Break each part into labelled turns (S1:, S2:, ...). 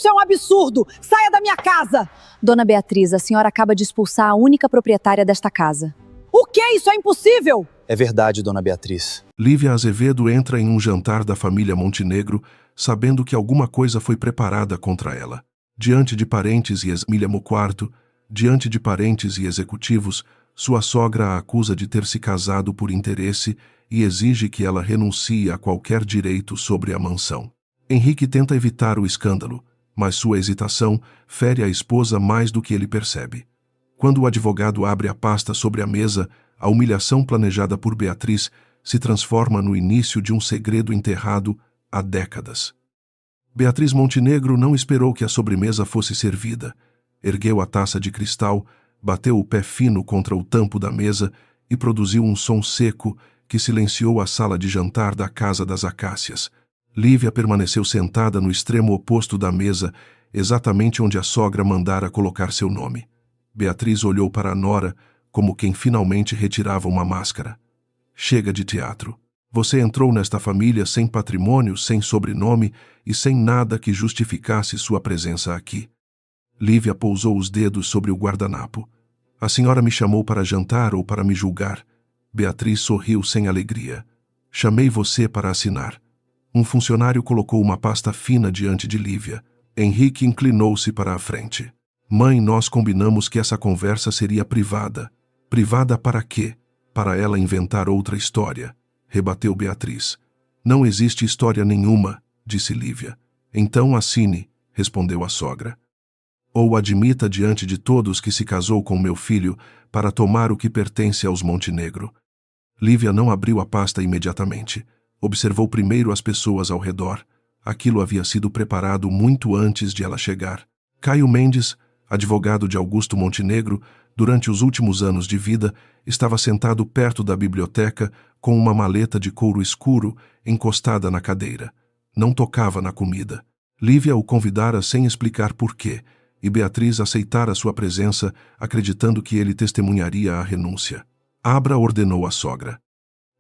S1: Isso é um absurdo! Saia da minha casa!
S2: Dona Beatriz, a senhora acaba de expulsar a única proprietária desta casa.
S1: O quê? Isso é impossível!
S3: É verdade, Dona Beatriz.
S4: Lívia Azevedo entra em um jantar da família Montenegro, sabendo que alguma coisa foi preparada contra ela. Diante de parentes e diante de parentes e executivos, sua sogra a acusa de ter se casado por interesse e exige que ela renuncie a qualquer direito sobre a mansão. Henrique tenta evitar o escândalo, mas sua hesitação fere a esposa mais do que ele percebe. Quando o advogado abre a pasta sobre a mesa, a humilhação planejada por Beatriz se transforma no início de um segredo enterrado há décadas. Beatriz Montenegro não esperou que a sobremesa fosse servida. Ergueu a taça de cristal, bateu o pé fino contra o tampo da mesa e produziu um som seco que silenciou a sala de jantar da Casa das Acácias. Lívia permaneceu sentada no extremo oposto da mesa, exatamente onde a sogra mandara colocar seu nome. Beatriz olhou para a nora, como quem finalmente retirava uma máscara. Chega de teatro. Você entrou nesta família sem patrimônio, sem sobrenome e sem nada que justificasse sua presença aqui. Lívia pousou os dedos sobre o guardanapo. A senhora me chamou para jantar ou para me julgar? Beatriz sorriu sem alegria. Chamei você para assinar. Um funcionário colocou uma pasta fina diante de Lívia. Henrique inclinou-se para a frente. Mãe, nós combinamos que essa conversa seria privada. Privada para quê? Para ela inventar outra história, rebateu Beatriz. Não existe história nenhuma, disse Lívia. Então assine, respondeu a sogra. Ou admita diante de todos que se casou com meu filho para tomar o que pertence aos Montenegro. Lívia não abriu a pasta imediatamente. Observou primeiro as pessoas ao redor. Aquilo havia sido preparado muito antes de ela chegar. Caio Mendes, advogado de Augusto Montenegro, durante os últimos anos de vida, estava sentado perto da biblioteca com uma maleta de couro escuro encostada na cadeira. Não tocava na comida. Lívia o convidara sem explicar porquê, e Beatriz aceitara sua presença, acreditando que ele testemunharia a renúncia. Abra, ordenou a sogra.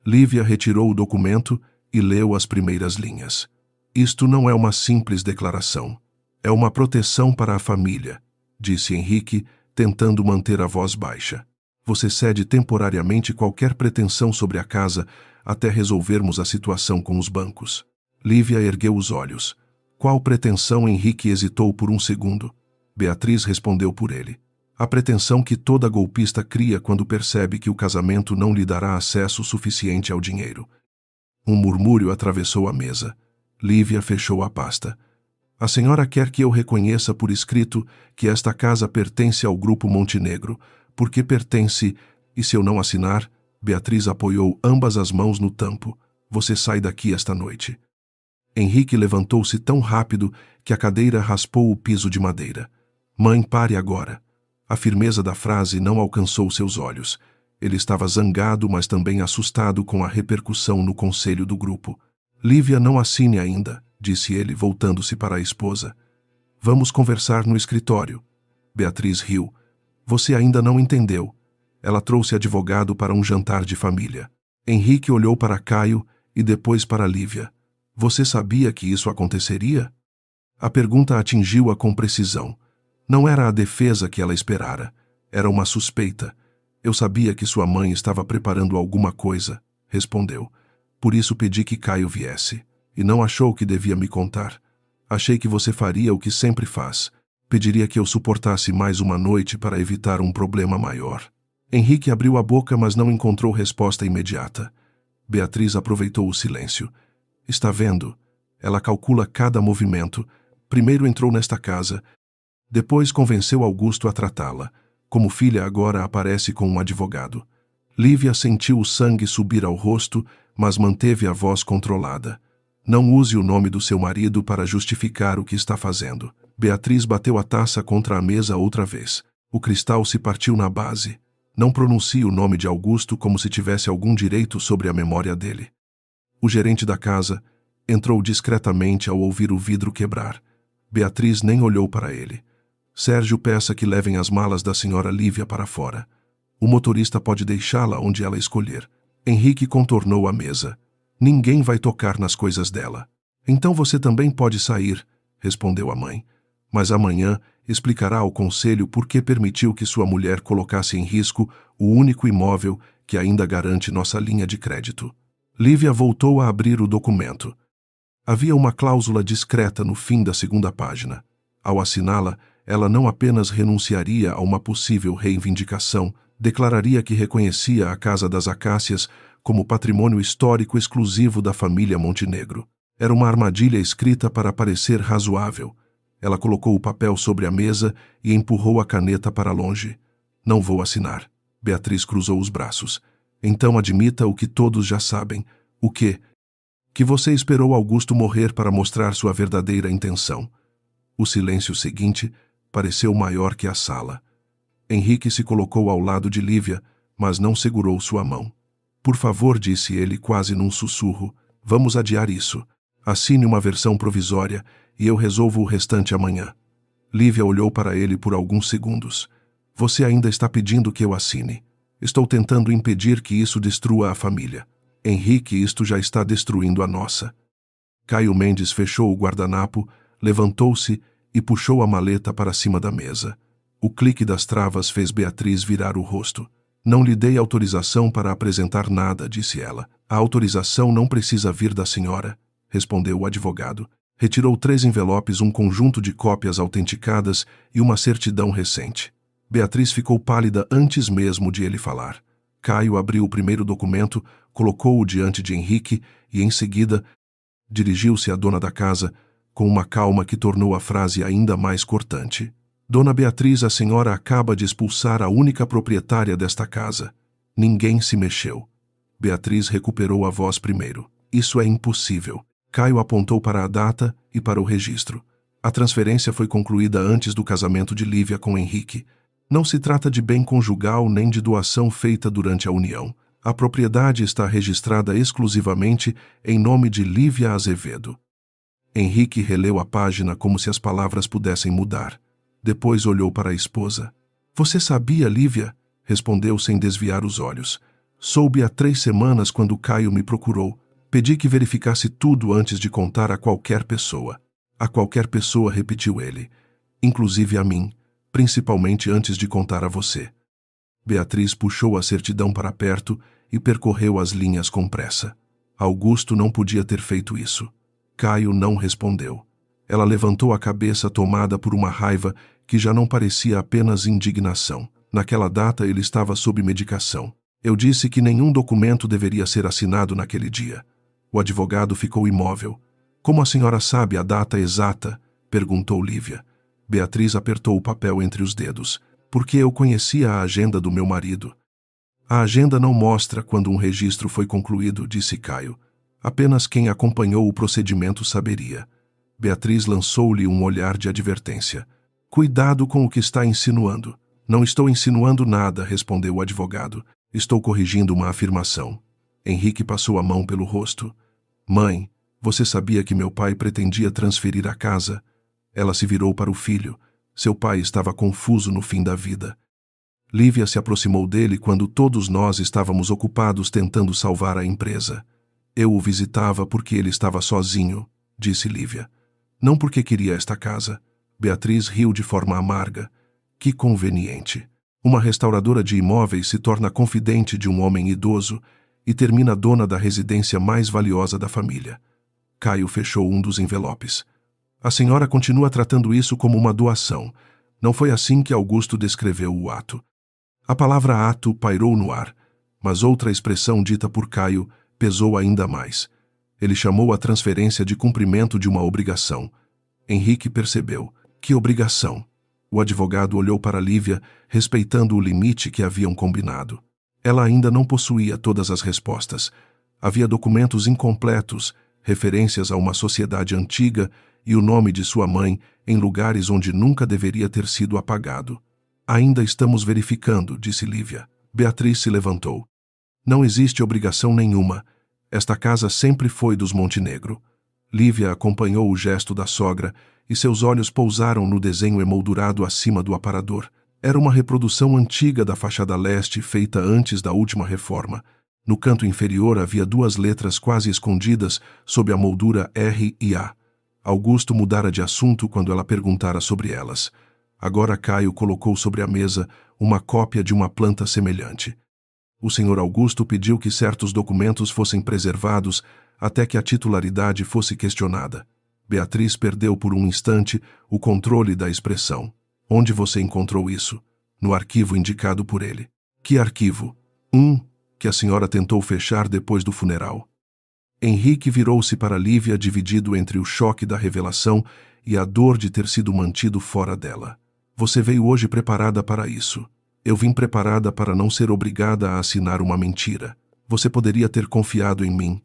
S4: Lívia retirou o documento e leu as primeiras linhas. Isto não é uma simples declaração. É uma proteção para a família, disse Henrique, tentando manter a voz baixa. Você cede temporariamente qualquer pretensão sobre a casa até resolvermos a situação com os bancos. Lívia ergueu os olhos. Qual pretensão? Henrique hesitou por um segundo. Beatriz respondeu por ele. A pretensão que toda golpista cria quando percebe que o casamento não lhe dará acesso suficiente ao dinheiro. Um murmúrio atravessou a mesa. Lívia fechou a pasta. A senhora quer que eu reconheça por escrito que esta casa pertence ao Grupo Montenegro, porque pertence, e se eu não assinar, Beatriz apoiou ambas as mãos no tampo. Você sai daqui esta noite. Henrique levantou-se tão rápido que a cadeira raspou o piso de madeira. Mãe, pare agora. A firmeza da frase não alcançou seus olhos. Ele estava zangado, mas também assustado com a repercussão no conselho do grupo. Lívia, não assine ainda, disse ele, voltando-se para a esposa. Vamos conversar no escritório. Beatriz riu. Você ainda não entendeu. Ela trouxe advogado para um jantar de família. Henrique olhou para Caio e depois para Lívia. Você sabia que isso aconteceria? A pergunta atingiu-a com precisão. Não era a defesa que ela esperara. Era uma suspeita. Eu sabia que sua mãe estava preparando alguma coisa, respondeu. Por isso pedi que Caio viesse. E não achou que devia me contar. Achei que você faria o que sempre faz. Pediria que eu suportasse mais uma noite para evitar um problema maior. Henrique abriu a boca, mas não encontrou resposta imediata. Beatriz aproveitou o silêncio. Está vendo? Ela calcula cada movimento. Primeiro entrou nesta casa. Depois convenceu Augusto a tratá-la. Como filha, agora aparece com um advogado. Lívia sentiu o sangue subir ao rosto, mas manteve a voz controlada. Não use o nome do seu marido para justificar o que está fazendo. Beatriz bateu a taça contra a mesa outra vez. O cristal se partiu na base. Não pronuncie o nome de Augusto como se tivesse algum direito sobre a memória dele. O gerente da casa entrou discretamente ao ouvir o vidro quebrar. Beatriz nem olhou para ele. Sérgio, peça que levem as malas da senhora Lívia para fora. O motorista pode deixá-la onde ela escolher. Henrique contornou a mesa. Ninguém vai tocar nas coisas dela. Então você também pode sair, respondeu a mãe. mas amanhã explicará ao conselho por que permitiu que sua mulher colocasse em risco o único imóvel que ainda garante nossa linha de crédito. Lívia voltou a abrir o documento. Havia uma cláusula discreta no fim da segunda página. Ao assiná-la, ela não apenas renunciaria a uma possível reivindicação, declararia que reconhecia a Casa das Acácias como patrimônio histórico exclusivo da família Montenegro. Era uma armadilha escrita para parecer razoável. Ela colocou o papel sobre a mesa e empurrou a caneta para longe. Não vou assinar. Beatriz cruzou os braços. Então admita o que todos já sabem. O quê? Que você esperou Augusto morrer para mostrar sua verdadeira intenção. O silêncio seguinte pareceu maior que a sala. Henrique se colocou ao lado de Lívia, mas não segurou sua mão. Por favor, disse ele quase num sussurro, vamos adiar isso. Assine uma versão provisória e eu resolvo o restante amanhã. Lívia olhou para ele por alguns segundos. Você ainda está pedindo que eu assine. Estou tentando impedir que isso destrua a família. Henrique, isto já está destruindo a nossa. Caio Mendes fechou o guardanapo, levantou-se e puxou a maleta para cima da mesa. O clique das travas fez Beatriz virar o rosto. Não lhe dei autorização para apresentar nada, disse ela. A autorização não precisa vir da senhora, respondeu o advogado. Retirou 3 envelopes, um conjunto de cópias autenticadas e uma certidão recente. Beatriz ficou pálida antes mesmo de ele falar. Caio abriu o primeiro documento, colocou-o diante de Henrique e, em seguida, dirigiu-se à dona da casa, com uma calma que tornou a frase ainda mais cortante. Dona Beatriz, a senhora acaba de expulsar a única proprietária desta casa. Ninguém se mexeu. Beatriz recuperou a voz primeiro. Isso é impossível. Caio apontou para a data e para o registro. A transferência foi concluída antes do casamento de Lívia com Henrique. Não se trata de bem conjugal nem de doação feita durante a união. A propriedade está registrada exclusivamente em nome de Lívia Azevedo. Henrique releu a página como se as palavras pudessem mudar. Depois olhou para a esposa. Você sabia, Lívia? Respondeu sem desviar os olhos. Soube há 3 semanas quando Caio me procurou. Pedi que verificasse tudo antes de contar a qualquer pessoa. A qualquer pessoa, repetiu ele. Inclusive a mim, principalmente antes de contar a você. Beatriz puxou a certidão para perto e percorreu as linhas com pressa. Augusto não podia ter feito isso. Caio não respondeu. Ela levantou a cabeça tomada por uma raiva que já não parecia apenas indignação. Naquela data ele estava sob medicação. Eu disse que nenhum documento deveria ser assinado naquele dia. O advogado ficou imóvel. Como a senhora sabe a data exata? Perguntou Lívia. Beatriz apertou o papel entre os dedos. Porque eu conhecia a agenda do meu marido. A agenda não mostra quando um registro foi concluído, disse Caio. Apenas quem acompanhou o procedimento saberia. Beatriz lançou-lhe um olhar de advertência. Cuidado com o que está insinuando. Não estou insinuando nada, respondeu o advogado. Estou corrigindo uma afirmação. Henrique passou a mão pelo rosto. Mãe, você sabia que meu pai pretendia transferir a casa? Ela se virou para o filho. Seu pai estava confuso no fim da vida. Lívia se aproximou dele quando todos nós estávamos ocupados tentando salvar a empresa. Eu o visitava porque ele estava sozinho, disse Lívia. Não porque queria esta casa. Beatriz riu de forma amarga. Que conveniente. Uma restauradora de imóveis se torna confidente de um homem idoso e termina dona da residência mais valiosa da família. Caio fechou um dos envelopes. A senhora continua tratando isso como uma doação. Não foi assim que Augusto descreveu o ato. A palavra ato pairou no ar, mas outra expressão dita por Caio pesou ainda mais. Ele chamou a transferência de cumprimento de uma obrigação. Henrique percebeu. Que obrigação? O advogado olhou para Lívia, respeitando o limite que haviam combinado. Ela ainda não possuía todas as respostas. Havia documentos incompletos, referências a uma sociedade antiga e o nome de sua mãe em lugares onde nunca deveria ter sido apagado. Ainda estamos verificando, disse Lívia. Beatriz se levantou. Não existe obrigação nenhuma. Esta casa sempre foi dos Montenegro. Lívia acompanhou o gesto da sogra e seus olhos pousaram no desenho emoldurado acima do aparador. Era uma reprodução antiga da fachada leste feita antes da última reforma. No canto inferior havia 2 letras quase escondidas sob a moldura R e A. Augusto mudara de assunto quando ela perguntara sobre elas. Agora Caio colocou sobre a mesa uma cópia de uma planta semelhante. O Sr. Augusto pediu que certos documentos fossem preservados até que a titularidade fosse questionada. Beatriz perdeu por um instante o controle da expressão. Onde você encontrou isso? No arquivo indicado por ele. Que arquivo? Que a senhora tentou fechar depois do funeral. Henrique virou-se para Lívia, dividido entre o choque da revelação e a dor de ter sido mantido fora dela. Você veio hoje preparada para isso. Eu vim preparada para não ser obrigada a assinar uma mentira. Você poderia ter confiado em mim.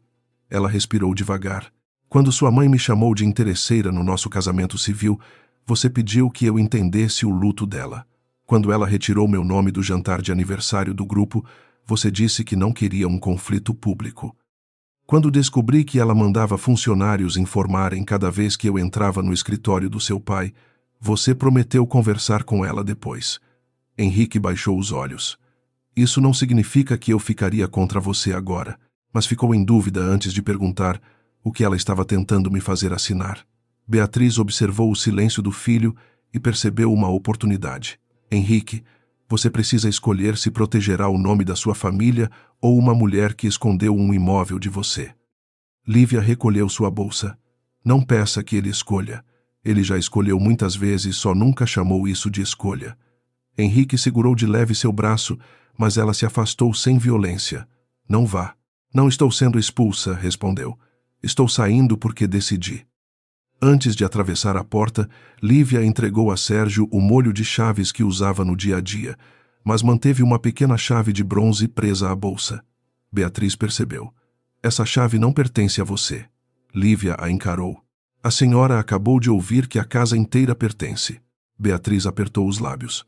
S4: Ela respirou devagar. Quando sua mãe me chamou de interesseira no nosso casamento civil, você pediu que eu entendesse o luto dela. Quando ela retirou meu nome do jantar de aniversário do grupo, você disse que não queria um conflito público. Quando descobri que ela mandava funcionários informarem cada vez que eu entrava no escritório do seu pai, você prometeu conversar com ela depois. Henrique baixou os olhos. Isso não significa que eu ficaria contra você agora, mas ficou em dúvida antes de perguntar o que ela estava tentando me fazer assinar. Beatriz observou o silêncio do filho e percebeu uma oportunidade. Henrique, você precisa escolher se protegerá o nome da sua família ou uma mulher que escondeu um imóvel de você. Lívia recolheu sua bolsa. Não peça que ele escolha. Ele já escolheu muitas vezes, só nunca chamou isso de escolha. Henrique segurou de leve seu braço, mas ela se afastou sem violência. Não vá. Não estou sendo expulsa, respondeu. Estou saindo porque decidi. Antes de atravessar a porta, Lívia entregou a Sérgio o molho de chaves que usava no dia a dia, mas manteve uma pequena chave de bronze presa à bolsa. Beatriz percebeu. Essa chave não pertence a você. Lívia a encarou. A senhora acabou de ouvir que a casa inteira pertence. Beatriz apertou os lábios.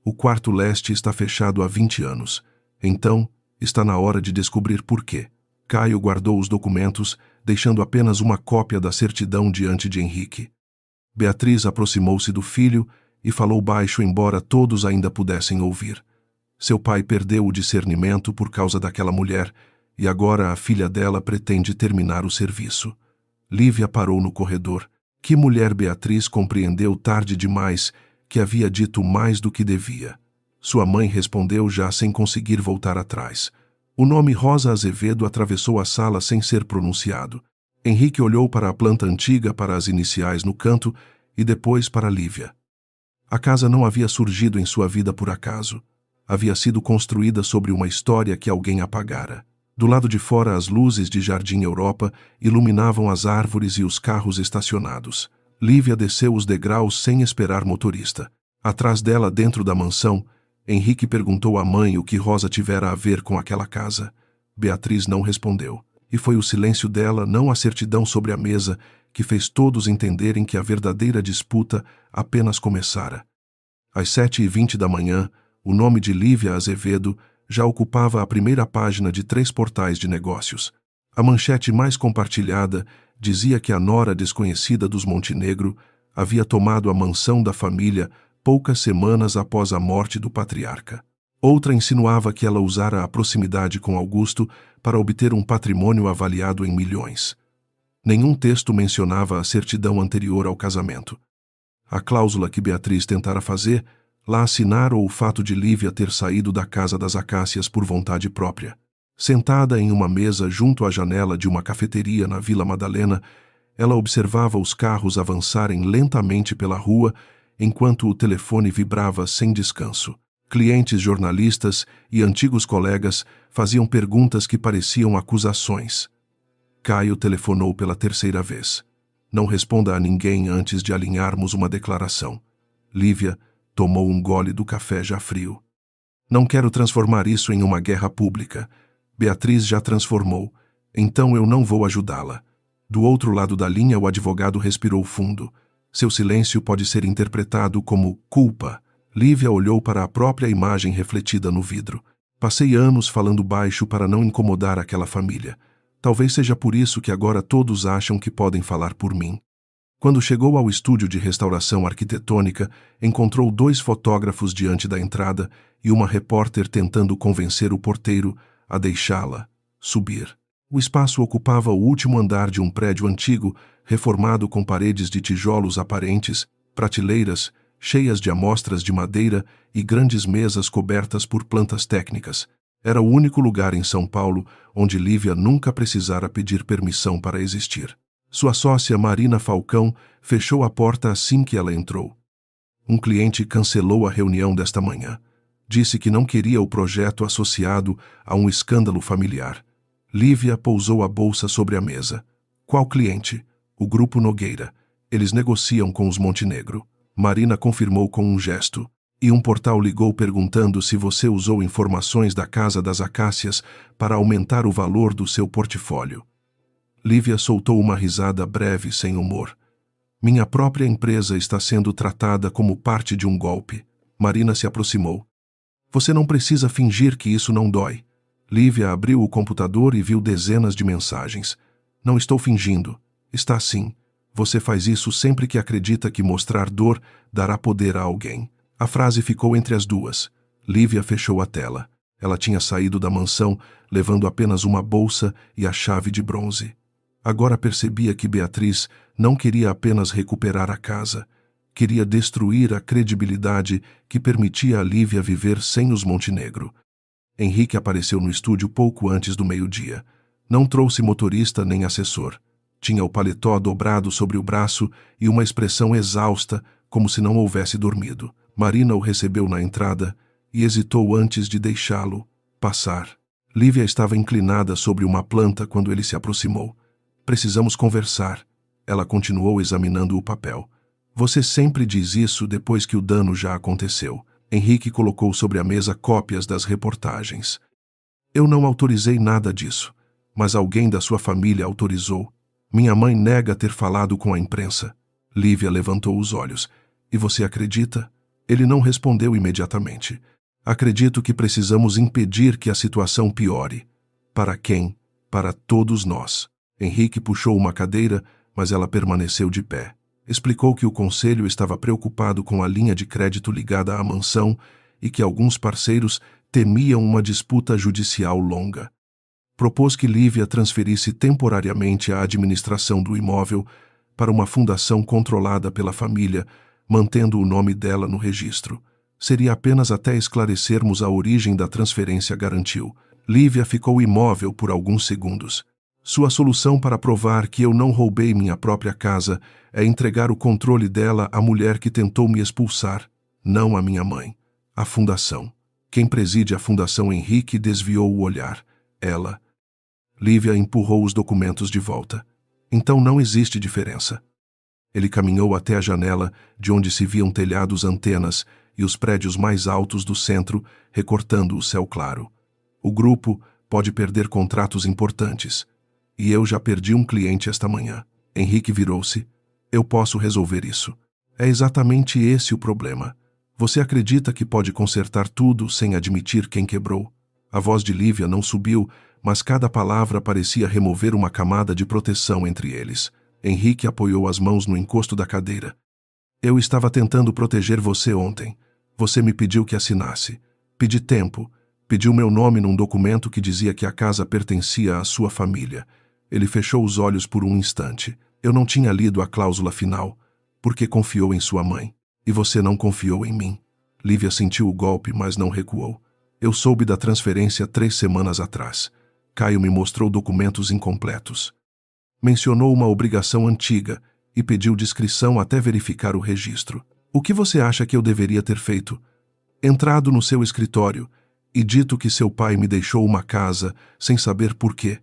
S4: O quarto leste está fechado há 20 anos. Então, está na hora de descobrir por quê. Caio guardou os documentos, deixando apenas uma cópia da certidão diante de Henrique. Beatriz aproximou-se do filho e falou baixo, embora todos ainda pudessem ouvir. Seu pai perdeu o discernimento por causa daquela mulher e agora a filha dela pretende terminar o serviço. Lívia parou no corredor. Que mulher! Beatriz compreendeu tarde demais que havia dito mais do que devia. Sua mãe respondeu já sem conseguir voltar atrás. O nome Rosa Azevedo atravessou a sala sem ser pronunciado. Henrique olhou para a planta antiga, para as iniciais no canto e depois para Lívia. A casa não havia surgido em sua vida por acaso. Havia sido construída sobre uma história que alguém apagara. Do lado de fora, as luzes de Jardim Europa iluminavam as árvores e os carros estacionados. Lívia desceu os degraus sem esperar motorista. Atrás dela, dentro da mansão, Henrique perguntou à mãe o que Rosa tivera a ver com aquela casa. Beatriz não respondeu. E foi o silêncio dela, não a certidão sobre a mesa, que fez todos entenderem que a verdadeira disputa apenas começara. Às 7h20 da manhã, o nome de Lívia Azevedo já ocupava a primeira página de 3 portais de negócios. A manchete mais compartilhada dizia que a nora desconhecida dos Montenegro havia tomado a mansão da família poucas semanas após a morte do patriarca. Outra insinuava que ela usara a proximidade com Augusto para obter um patrimônio avaliado em milhões. Nenhum texto mencionava a certidão anterior ao casamento. A cláusula que Beatriz tentara fazer, lá assinar ou o fato de Lívia ter saído da Casa das Acácias por vontade própria. Sentada em uma mesa junto à janela de uma cafeteria na Vila Madalena, ela observava os carros avançarem lentamente pela rua enquanto o telefone vibrava sem descanso. Clientes, jornalistas e antigos colegas faziam perguntas que pareciam acusações. Caio telefonou pela 3ª vez. Não responda a ninguém antes de alinharmos uma declaração. Lívia tomou um gole do café já frio. Não quero transformar isso em uma guerra pública. Beatriz já transformou, então eu não vou ajudá-la. Do outro lado da linha, o advogado respirou fundo. Seu silêncio pode ser interpretado como culpa. Lívia olhou para a própria imagem refletida no vidro. Passei anos falando baixo para não incomodar aquela família. Talvez seja por isso que agora todos acham que podem falar por mim. Quando chegou ao estúdio de restauração arquitetônica, encontrou 2 fotógrafos diante da entrada e uma repórter tentando convencer o porteiro a deixá-la subir. O espaço ocupava o último andar de um prédio antigo, reformado com paredes de tijolos aparentes, prateleiras cheias de amostras de madeira e grandes mesas cobertas por plantas técnicas. Era o único lugar em São Paulo onde Lívia nunca precisara pedir permissão para existir. Sua sócia Marina Falcão fechou a porta assim que ela entrou. Um cliente cancelou a reunião desta manhã. Disse que não queria o projeto associado a um escândalo familiar. Lívia pousou a bolsa sobre a mesa. Qual cliente? O Grupo Nogueira. Eles negociam com os Montenegro. Marina confirmou com um gesto. E um portal ligou perguntando se você usou informações da Casa das Acácias para aumentar o valor do seu portfólio. Lívia soltou uma risada breve sem humor. Minha própria empresa está sendo tratada como parte de um golpe. Marina se aproximou. Você não precisa fingir que isso não dói. Lívia abriu o computador e viu dezenas de mensagens. Não estou fingindo. Está sim. Você faz isso sempre que acredita que mostrar dor dará poder a alguém. A frase ficou entre as duas. Lívia fechou a tela. Ela tinha saído da mansão, levando apenas uma bolsa e a chave de bronze. Agora percebia que Beatriz não queria apenas recuperar a casa. Queria destruir a credibilidade que permitia a Lívia viver sem os Montenegro. Henrique apareceu no estúdio pouco antes do meio-dia. Não trouxe motorista nem assessor. Tinha o paletó dobrado sobre o braço e uma expressão exausta, como se não houvesse dormido. Marina o recebeu na entrada e hesitou antes de deixá-lo passar. Lívia estava inclinada sobre uma planta quando ele se aproximou. Precisamos conversar. Ela continuou examinando o papel. Você sempre diz isso depois que o dano já aconteceu. Henrique colocou sobre a mesa cópias das reportagens. Eu não autorizei nada disso, mas alguém da sua família autorizou. Minha mãe nega ter falado com a imprensa. Lívia levantou os olhos. E você acredita? Ele não respondeu imediatamente. Acredito que precisamos impedir que a situação piore. Para quem? Para todos nós. Henrique puxou uma cadeira, mas ela permaneceu de pé. Explicou que o conselho estava preocupado com a linha de crédito ligada à mansão e que alguns parceiros temiam uma disputa judicial longa. Propôs que Lívia transferisse temporariamente a administração do imóvel para uma fundação controlada pela família, mantendo o nome dela no registro. Seria apenas até esclarecermos a origem da transferência, garantiu. Lívia ficou imóvel por alguns segundos. Sua solução para provar que eu não roubei minha própria casa é entregar o controle dela à mulher que tentou me expulsar, não à minha mãe. A fundação. Quem preside a fundação Henrique desviou o olhar. Ela. Lívia empurrou os documentos de volta. Então não existe diferença. Ele caminhou até a janela, de onde se viam telhados, antenas e os prédios mais altos do centro, recortando o céu claro. O grupo pode perder contratos importantes. E eu já perdi um cliente esta manhã. Henrique virou-se. Eu posso resolver isso. É exatamente esse o problema. Você acredita que pode consertar tudo sem admitir quem quebrou? A voz de Lívia não subiu, mas cada palavra parecia remover uma camada de proteção entre eles. Henrique apoiou as mãos no encosto da cadeira. Eu estava tentando proteger você ontem. Você me pediu que assinasse. Pedi tempo. Pediu meu nome num documento que dizia que a casa pertencia à sua família. Ele fechou os olhos por um instante. Eu não tinha lido a cláusula final, porque confiou em sua mãe. E você não confiou em mim. Lívia sentiu o golpe, mas não recuou. Eu soube da transferência 3 semanas atrás. Caio me mostrou documentos incompletos. Mencionou uma obrigação antiga e pediu discrição até verificar o registro. O que você acha que eu deveria ter feito? Entrado no seu escritório e dito que seu pai me deixou uma casa sem saber por quê.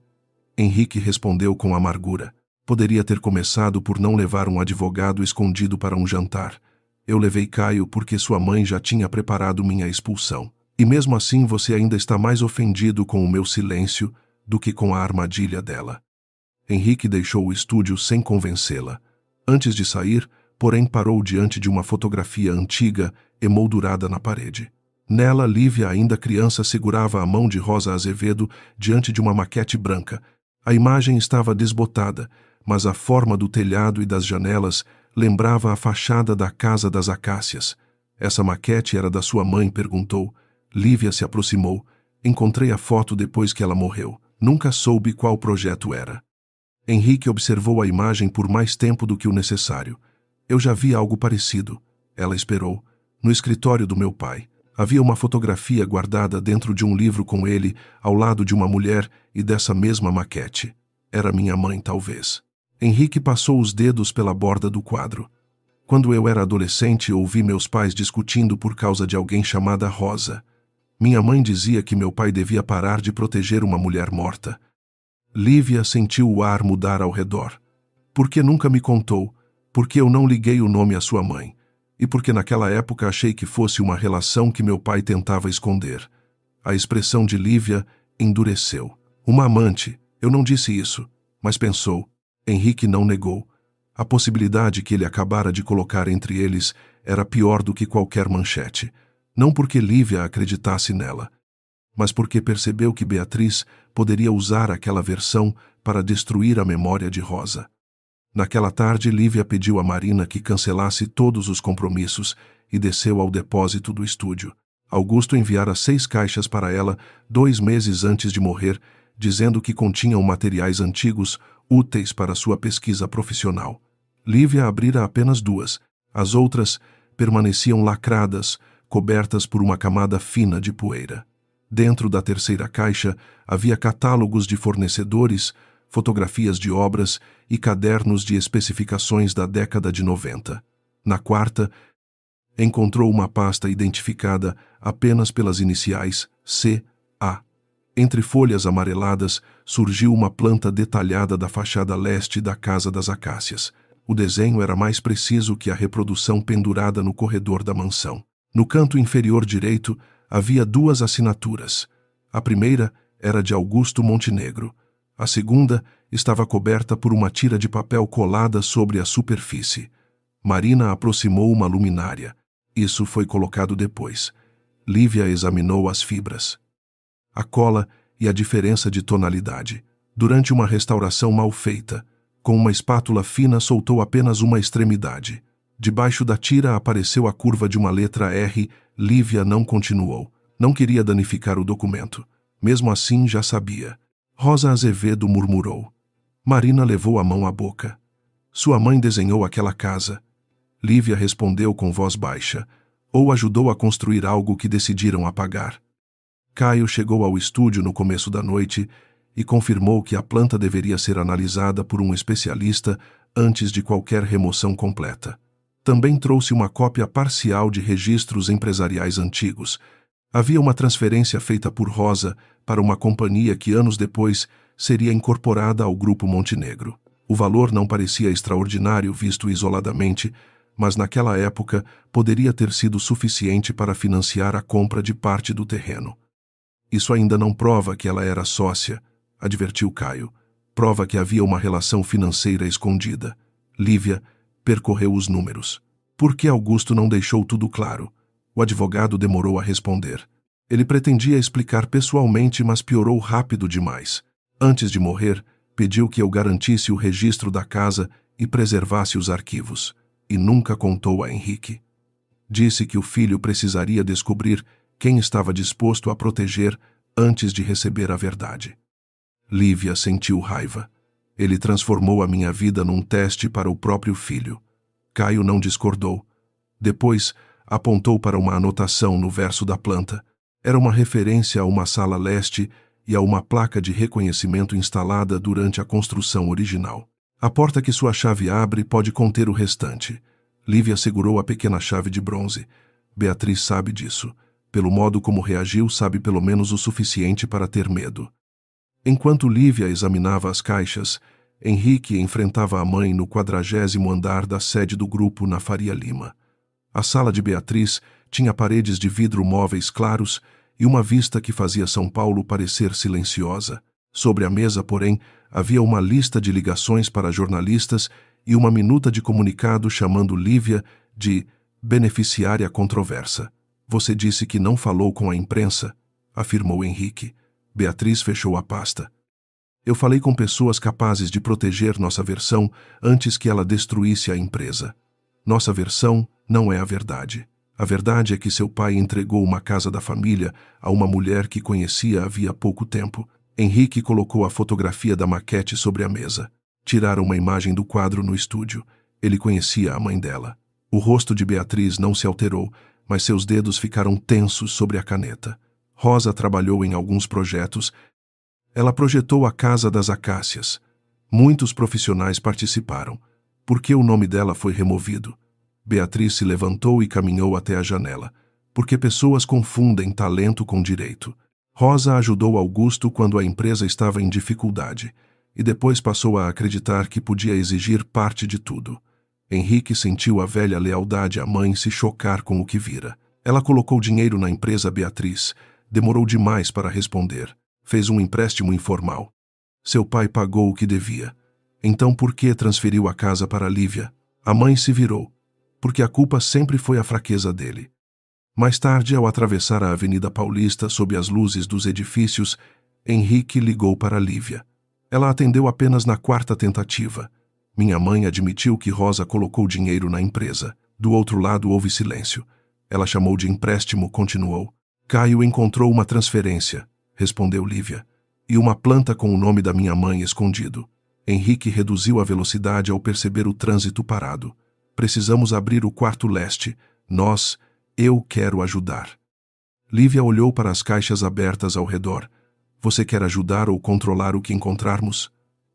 S4: Henrique respondeu com amargura. Poderia ter começado por não levar um advogado escondido para um jantar. Eu levei Caio porque sua mãe já tinha preparado minha expulsão. E mesmo assim você ainda está mais ofendido com o meu silêncio do que com a armadilha dela. Henrique deixou o estúdio sem convencê-la. Antes de sair, porém, parou diante de uma fotografia antiga emoldurada na parede. Nela, Lívia, ainda criança, segurava a mão de Rosa Azevedo diante de uma maquete branca. A imagem estava desbotada, mas a forma do telhado e das janelas lembrava a fachada da Casa das Acácias. Essa maquete era da sua mãe, perguntou. Lívia se aproximou. Encontrei a foto depois que ela morreu. Nunca soube qual projeto era. Henrique observou a imagem por mais tempo do que o necessário. Eu já vi algo parecido. Ela esperou. No escritório do meu pai. Havia uma fotografia guardada dentro de um livro com ele, ao lado de uma mulher e dessa mesma maquete. Era minha mãe, talvez. Henrique passou os dedos pela borda do quadro. Quando eu era adolescente, ouvi meus pais discutindo por causa de alguém chamada Rosa. Minha mãe dizia que meu pai devia parar de proteger uma mulher morta. Lívia sentiu o ar mudar ao redor. Por que nunca me contou? Por que eu não liguei o nome à sua mãe? E porque naquela época achei que fosse uma relação que meu pai tentava esconder. A expressão de Lívia endureceu. Uma amante. Eu não disse isso, mas pensou. Henrique não negou. A possibilidade que ele acabara de colocar entre eles era pior do que qualquer manchete. Não porque Lívia acreditasse nela, mas porque percebeu que Beatriz poderia usar aquela versão para destruir a memória de Rosa. Naquela tarde, Lívia pediu a Marina que cancelasse todos os compromissos e desceu ao depósito do estúdio. Augusto enviara 6 caixas para ela 2 meses antes de morrer, dizendo que continham materiais antigos úteis para sua pesquisa profissional. Lívia abrira apenas 2. As outras permaneciam lacradas, cobertas por uma camada fina de poeira. Dentro da terceira caixa havia catálogos de fornecedores, fotografias de obras e cadernos de especificações da década de 90. Na quarta, encontrou uma pasta identificada apenas pelas iniciais C.A. Entre folhas amareladas surgiu uma planta detalhada da fachada leste da Casa das Acácias. O desenho era mais preciso que a reprodução pendurada no corredor da mansão. No canto inferior direito havia 2 assinaturas. A primeira era de Augusto Montenegro. A segunda estava coberta por uma tira de papel colada sobre a superfície. Marina aproximou uma luminária. Isso foi colocado depois. Lívia examinou as fibras, a cola e a diferença de tonalidade. Durante uma restauração mal feita, com uma espátula fina soltou apenas uma extremidade. Debaixo da tira apareceu a curva de uma letra R. Lívia não continuou. Não queria danificar o documento. Mesmo assim, já sabia. Rosa Azevedo murmurou. Marina levou a mão à boca. Sua mãe desenhou aquela casa. Lívia respondeu com voz baixa. Ou ajudou a construir algo que decidiram apagar. Caio chegou ao estúdio no começo da noite e confirmou que a planta deveria ser analisada por um especialista antes de qualquer remoção completa. Também trouxe uma cópia parcial de registros empresariais antigos. Havia uma transferência feita por Rosa para uma companhia que anos depois seria incorporada ao Grupo Montenegro. O valor não parecia extraordinário visto isoladamente, mas naquela época poderia ter sido suficiente para financiar a compra de parte do terreno. Isso ainda não prova que ela era sócia, advertiu Caio. Prova que havia uma relação financeira escondida. Lívia percorreu os números. Por que Augusto não deixou tudo claro? O advogado demorou a responder. Ele pretendia explicar pessoalmente, mas piorou rápido demais. Antes de morrer, pediu que eu garantisse o registro da casa e preservasse os arquivos. E nunca contou a Henrique. Disse que o filho precisaria descobrir quem estava disposto a proteger antes de receber a verdade. Lívia sentiu raiva. Ele transformou a minha vida num teste para o próprio filho. Caio não discordou. Depois, apontou para uma anotação no verso da planta. Era uma referência a uma sala leste e a uma placa de reconhecimento instalada durante a construção original. A porta que sua chave abre pode conter o restante. Lívia segurou a pequena chave de bronze. Beatriz sabe disso. Pelo modo como reagiu, sabe pelo menos o suficiente para ter medo. Enquanto Lívia examinava as caixas, Henrique enfrentava a mãe no 40º andar da sede do grupo na Faria Lima. A sala de Beatriz tinha paredes de vidro móveis claros e uma vista que fazia São Paulo parecer silenciosa. Sobre a mesa, porém, havia uma lista de ligações para jornalistas e uma minuta de comunicado chamando Lívia de beneficiária controversa. Você disse que não falou com a imprensa, afirmou Henrique. Beatriz fechou a pasta. Eu falei com pessoas capazes de proteger nossa versão antes que ela destruísse a empresa. Nossa versão não é a verdade. A verdade é que seu pai entregou uma casa da família a uma mulher que conhecia havia pouco tempo. Henrique colocou a fotografia da maquete sobre a mesa. Tiraram uma imagem do quadro no estúdio. Ele conhecia a mãe dela. O rosto de Beatriz não se alterou, mas seus dedos ficaram tensos sobre a caneta. Rosa trabalhou em alguns projetos. Ela projetou a Casa das Acácias. Muitos profissionais participaram. Por que o nome dela foi removido? Beatriz se levantou e caminhou até a janela. Porque pessoas confundem talento com direito. Rosa ajudou Augusto quando a empresa estava em dificuldade, e depois passou a acreditar que podia exigir parte de tudo. Henrique sentiu a velha lealdade à mãe se chocar com o que vira. Ela colocou dinheiro na empresa Beatriz. Demorou demais para responder. Fez um empréstimo informal. Seu pai pagou o que devia. Então por que transferiu a casa para Lívia? A mãe se virou, porque a culpa sempre foi a fraqueza dele. Mais tarde, ao atravessar a Avenida Paulista sob as luzes dos edifícios, Henrique ligou para Lívia. Ela atendeu apenas na quarta tentativa. Minha mãe admitiu que Rosa colocou dinheiro na empresa. Do outro lado houve silêncio. Ela chamou de empréstimo, continuou. Caio encontrou uma transferência, respondeu Lívia, e uma planta com o nome da minha mãe escondido. Henrique reduziu a velocidade ao perceber o trânsito parado. Precisamos abrir o quarto leste. Eu quero ajudar. Lívia olhou para as caixas abertas ao redor. Você quer ajudar ou controlar o que encontrarmos?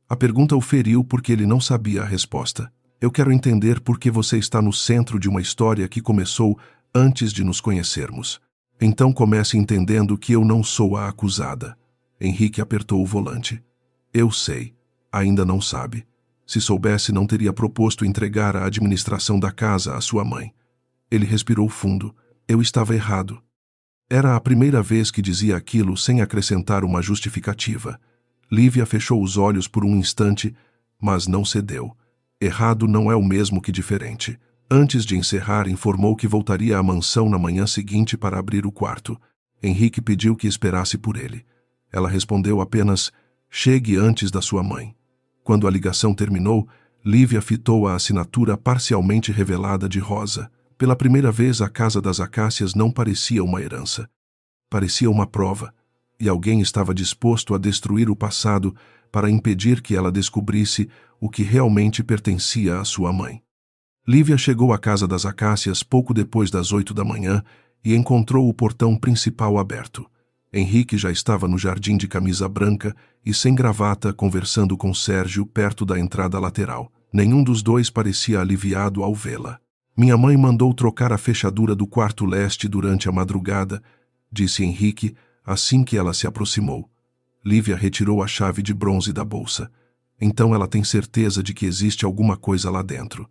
S4: A pergunta o feriu porque ele não sabia a resposta. Eu quero entender por que você está no centro de uma história que começou antes de nos conhecermos. Então comece entendendo que eu não sou a acusada. Henrique apertou o volante. Eu sei. Ainda não sabe. Se soubesse, não teria proposto entregar a administração da casa à sua mãe. Ele respirou fundo. Eu estava errado. Era a primeira vez que dizia aquilo sem acrescentar uma justificativa. Lívia fechou os olhos por um instante, mas não cedeu. Errado não é o mesmo que diferente. Antes de encerrar, informou que voltaria à mansão na manhã seguinte para abrir o quarto. Henrique pediu que esperasse por ele. Ela respondeu apenas, chegue antes da sua mãe. Quando a ligação terminou, Lívia fitou a assinatura parcialmente revelada de Rosa. Pela primeira vez, a Casa das Acácias não parecia uma herança. Parecia uma prova, e alguém estava disposto a destruir o passado para impedir que ela descobrisse o que realmente pertencia à sua mãe. Lívia chegou à Casa das Acácias pouco depois das 8 da manhã e encontrou o portão principal aberto. Henrique já estava no jardim de camisa branca e sem gravata conversando com Sérgio perto da entrada lateral. Nenhum dos dois parecia aliviado ao vê-la. Minha mãe mandou trocar a fechadura do quarto leste durante a madrugada, disse Henrique assim que ela se aproximou. Lívia retirou a chave de bronze da bolsa. Então ela tem certeza de que existe alguma coisa lá dentro.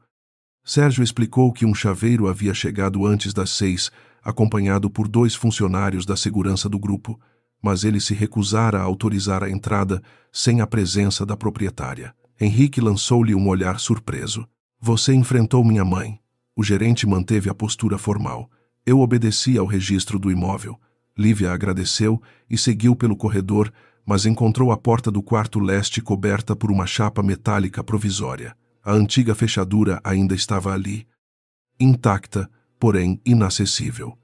S4: Sérgio explicou que um chaveiro havia chegado antes das 6, acompanhado por 2 funcionários da segurança do grupo, mas ele se recusara a autorizar a entrada sem a presença da proprietária. Henrique lançou-lhe um olhar surpreso. Você enfrentou minha mãe. O gerente manteve a postura formal. Eu obedeci ao registro do imóvel. Lívia agradeceu e seguiu pelo corredor, mas encontrou a porta do quarto leste coberta por uma chapa metálica provisória. A antiga fechadura ainda estava ali, intacta, porém inacessível.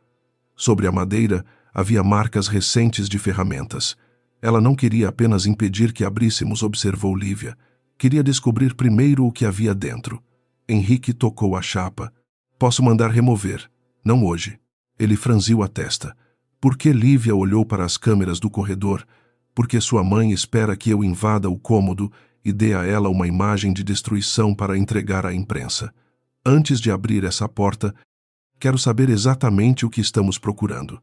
S4: Sobre a madeira havia marcas recentes de ferramentas. Ela não queria apenas impedir que abríssemos, observou Lívia. Queria descobrir primeiro o que havia dentro. Henrique tocou a chapa. Posso mandar remover. Não hoje. Ele franziu a testa. Por que Lívia olhou para as câmeras do corredor? Porque sua mãe espera que eu invada o cômodo e dê a ela uma imagem de destruição para entregar à imprensa. Antes de abrir essa porta, quero saber exatamente o que estamos procurando.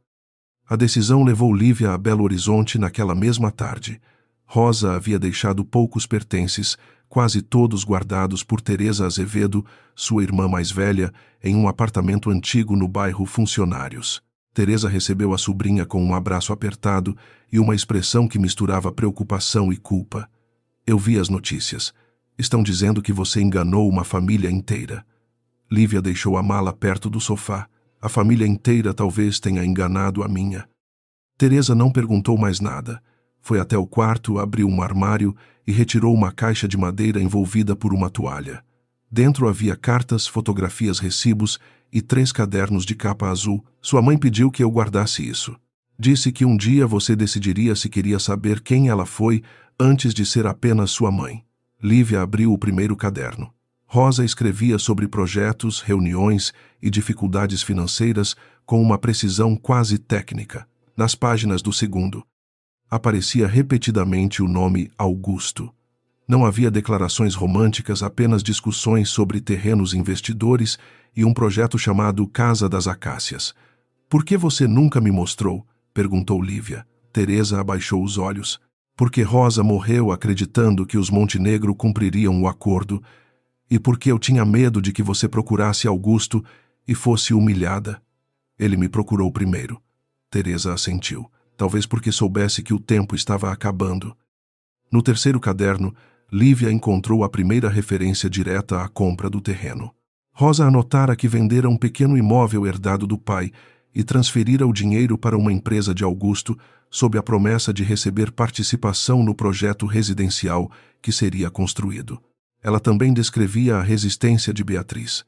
S4: A decisão levou Lívia a Belo Horizonte naquela mesma tarde. Rosa havia deixado poucos pertences, quase todos guardados por Teresa Azevedo, sua irmã mais velha, em um apartamento antigo no bairro Funcionários. Teresa recebeu a sobrinha com um abraço apertado e uma expressão que misturava preocupação e culpa. Eu vi as notícias. Estão dizendo que você enganou uma família inteira. Lívia deixou a mala perto do sofá. A família inteira talvez tenha enganado a minha. Teresa não perguntou mais nada. Foi até o quarto, abriu um armário e retirou uma caixa de madeira envolvida por uma toalha. Dentro havia cartas, fotografias, recibos e 3 cadernos de capa azul. Sua mãe pediu que eu guardasse isso. Disse que um dia você decidiria se queria saber quem ela foi antes de ser apenas sua mãe. Lívia abriu o primeiro caderno. Rosa escrevia sobre projetos, reuniões e dificuldades financeiras com uma precisão quase técnica. Nas páginas do segundo, aparecia repetidamente o nome Augusto. Não havia declarações românticas, apenas discussões sobre terrenos investidores e um projeto chamado Casa das Acácias. "Por que você nunca me mostrou?" perguntou Lívia. Teresa abaixou os olhos. "Porque Rosa morreu acreditando que os Montenegro cumpririam o acordo, e porque eu tinha medo de que você procurasse Augusto e fosse humilhada. Ele me procurou primeiro." Teresa assentiu. Talvez porque soubesse que o tempo estava acabando. No terceiro caderno, Lívia encontrou a primeira referência direta à compra do terreno. Rosa anotara que vendera um pequeno imóvel herdado do pai e transferira o dinheiro para uma empresa de Augusto sob a promessa de receber participação no projeto residencial que seria construído. Ela também descrevia a resistência de Beatriz.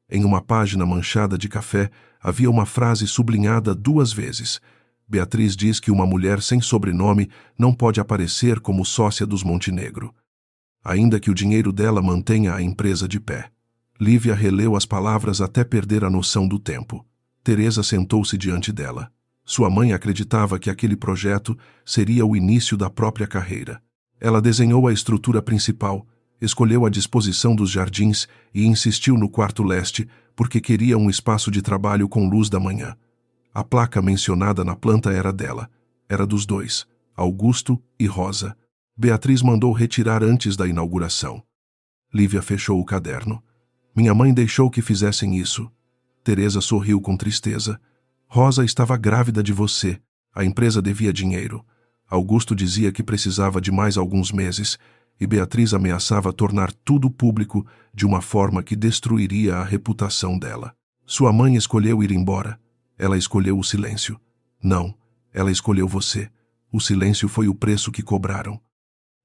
S4: Em uma página manchada de café, havia uma frase sublinhada 2 vezes. Beatriz diz que uma mulher sem sobrenome não pode aparecer como sócia dos Montenegro, ainda que o dinheiro dela mantenha a empresa de pé. Lívia releu as palavras até perder a noção do tempo. Teresa sentou-se diante dela. Sua mãe acreditava que aquele projeto seria o início da própria carreira. Ela desenhou a estrutura principal, escolheu a disposição dos jardins e insistiu no quarto leste porque queria um espaço de trabalho com luz da manhã. A placa mencionada na planta era dela. Era dos dois, Augusto e Rosa. Beatriz mandou retirar antes da inauguração. Lívia fechou o caderno. "Minha mãe deixou que fizessem isso." Teresa sorriu com tristeza. "Rosa estava grávida de você. A empresa devia dinheiro. Augusto dizia que precisava de mais alguns meses, e Beatriz ameaçava tornar tudo público de uma forma que destruiria a reputação dela. Sua mãe escolheu ir embora. Ela escolheu o silêncio. Não, ela escolheu você. O silêncio foi o preço que cobraram."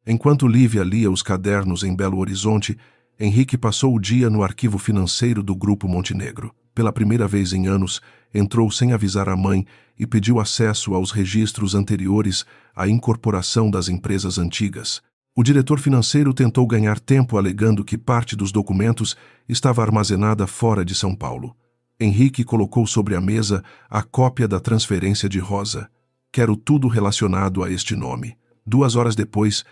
S4: Enquanto Lívia lia os cadernos em Belo Horizonte, Henrique passou o dia no arquivo financeiro do Grupo Montenegro. Pela primeira vez em anos, entrou sem avisar a mãe e pediu acesso aos registros anteriores à incorporação das empresas antigas. O diretor financeiro tentou ganhar tempo alegando que parte dos documentos estava armazenada fora de São Paulo. Henrique colocou sobre a mesa a cópia da transferência de Rosa. "Quero tudo relacionado a este nome." 2 horas depois,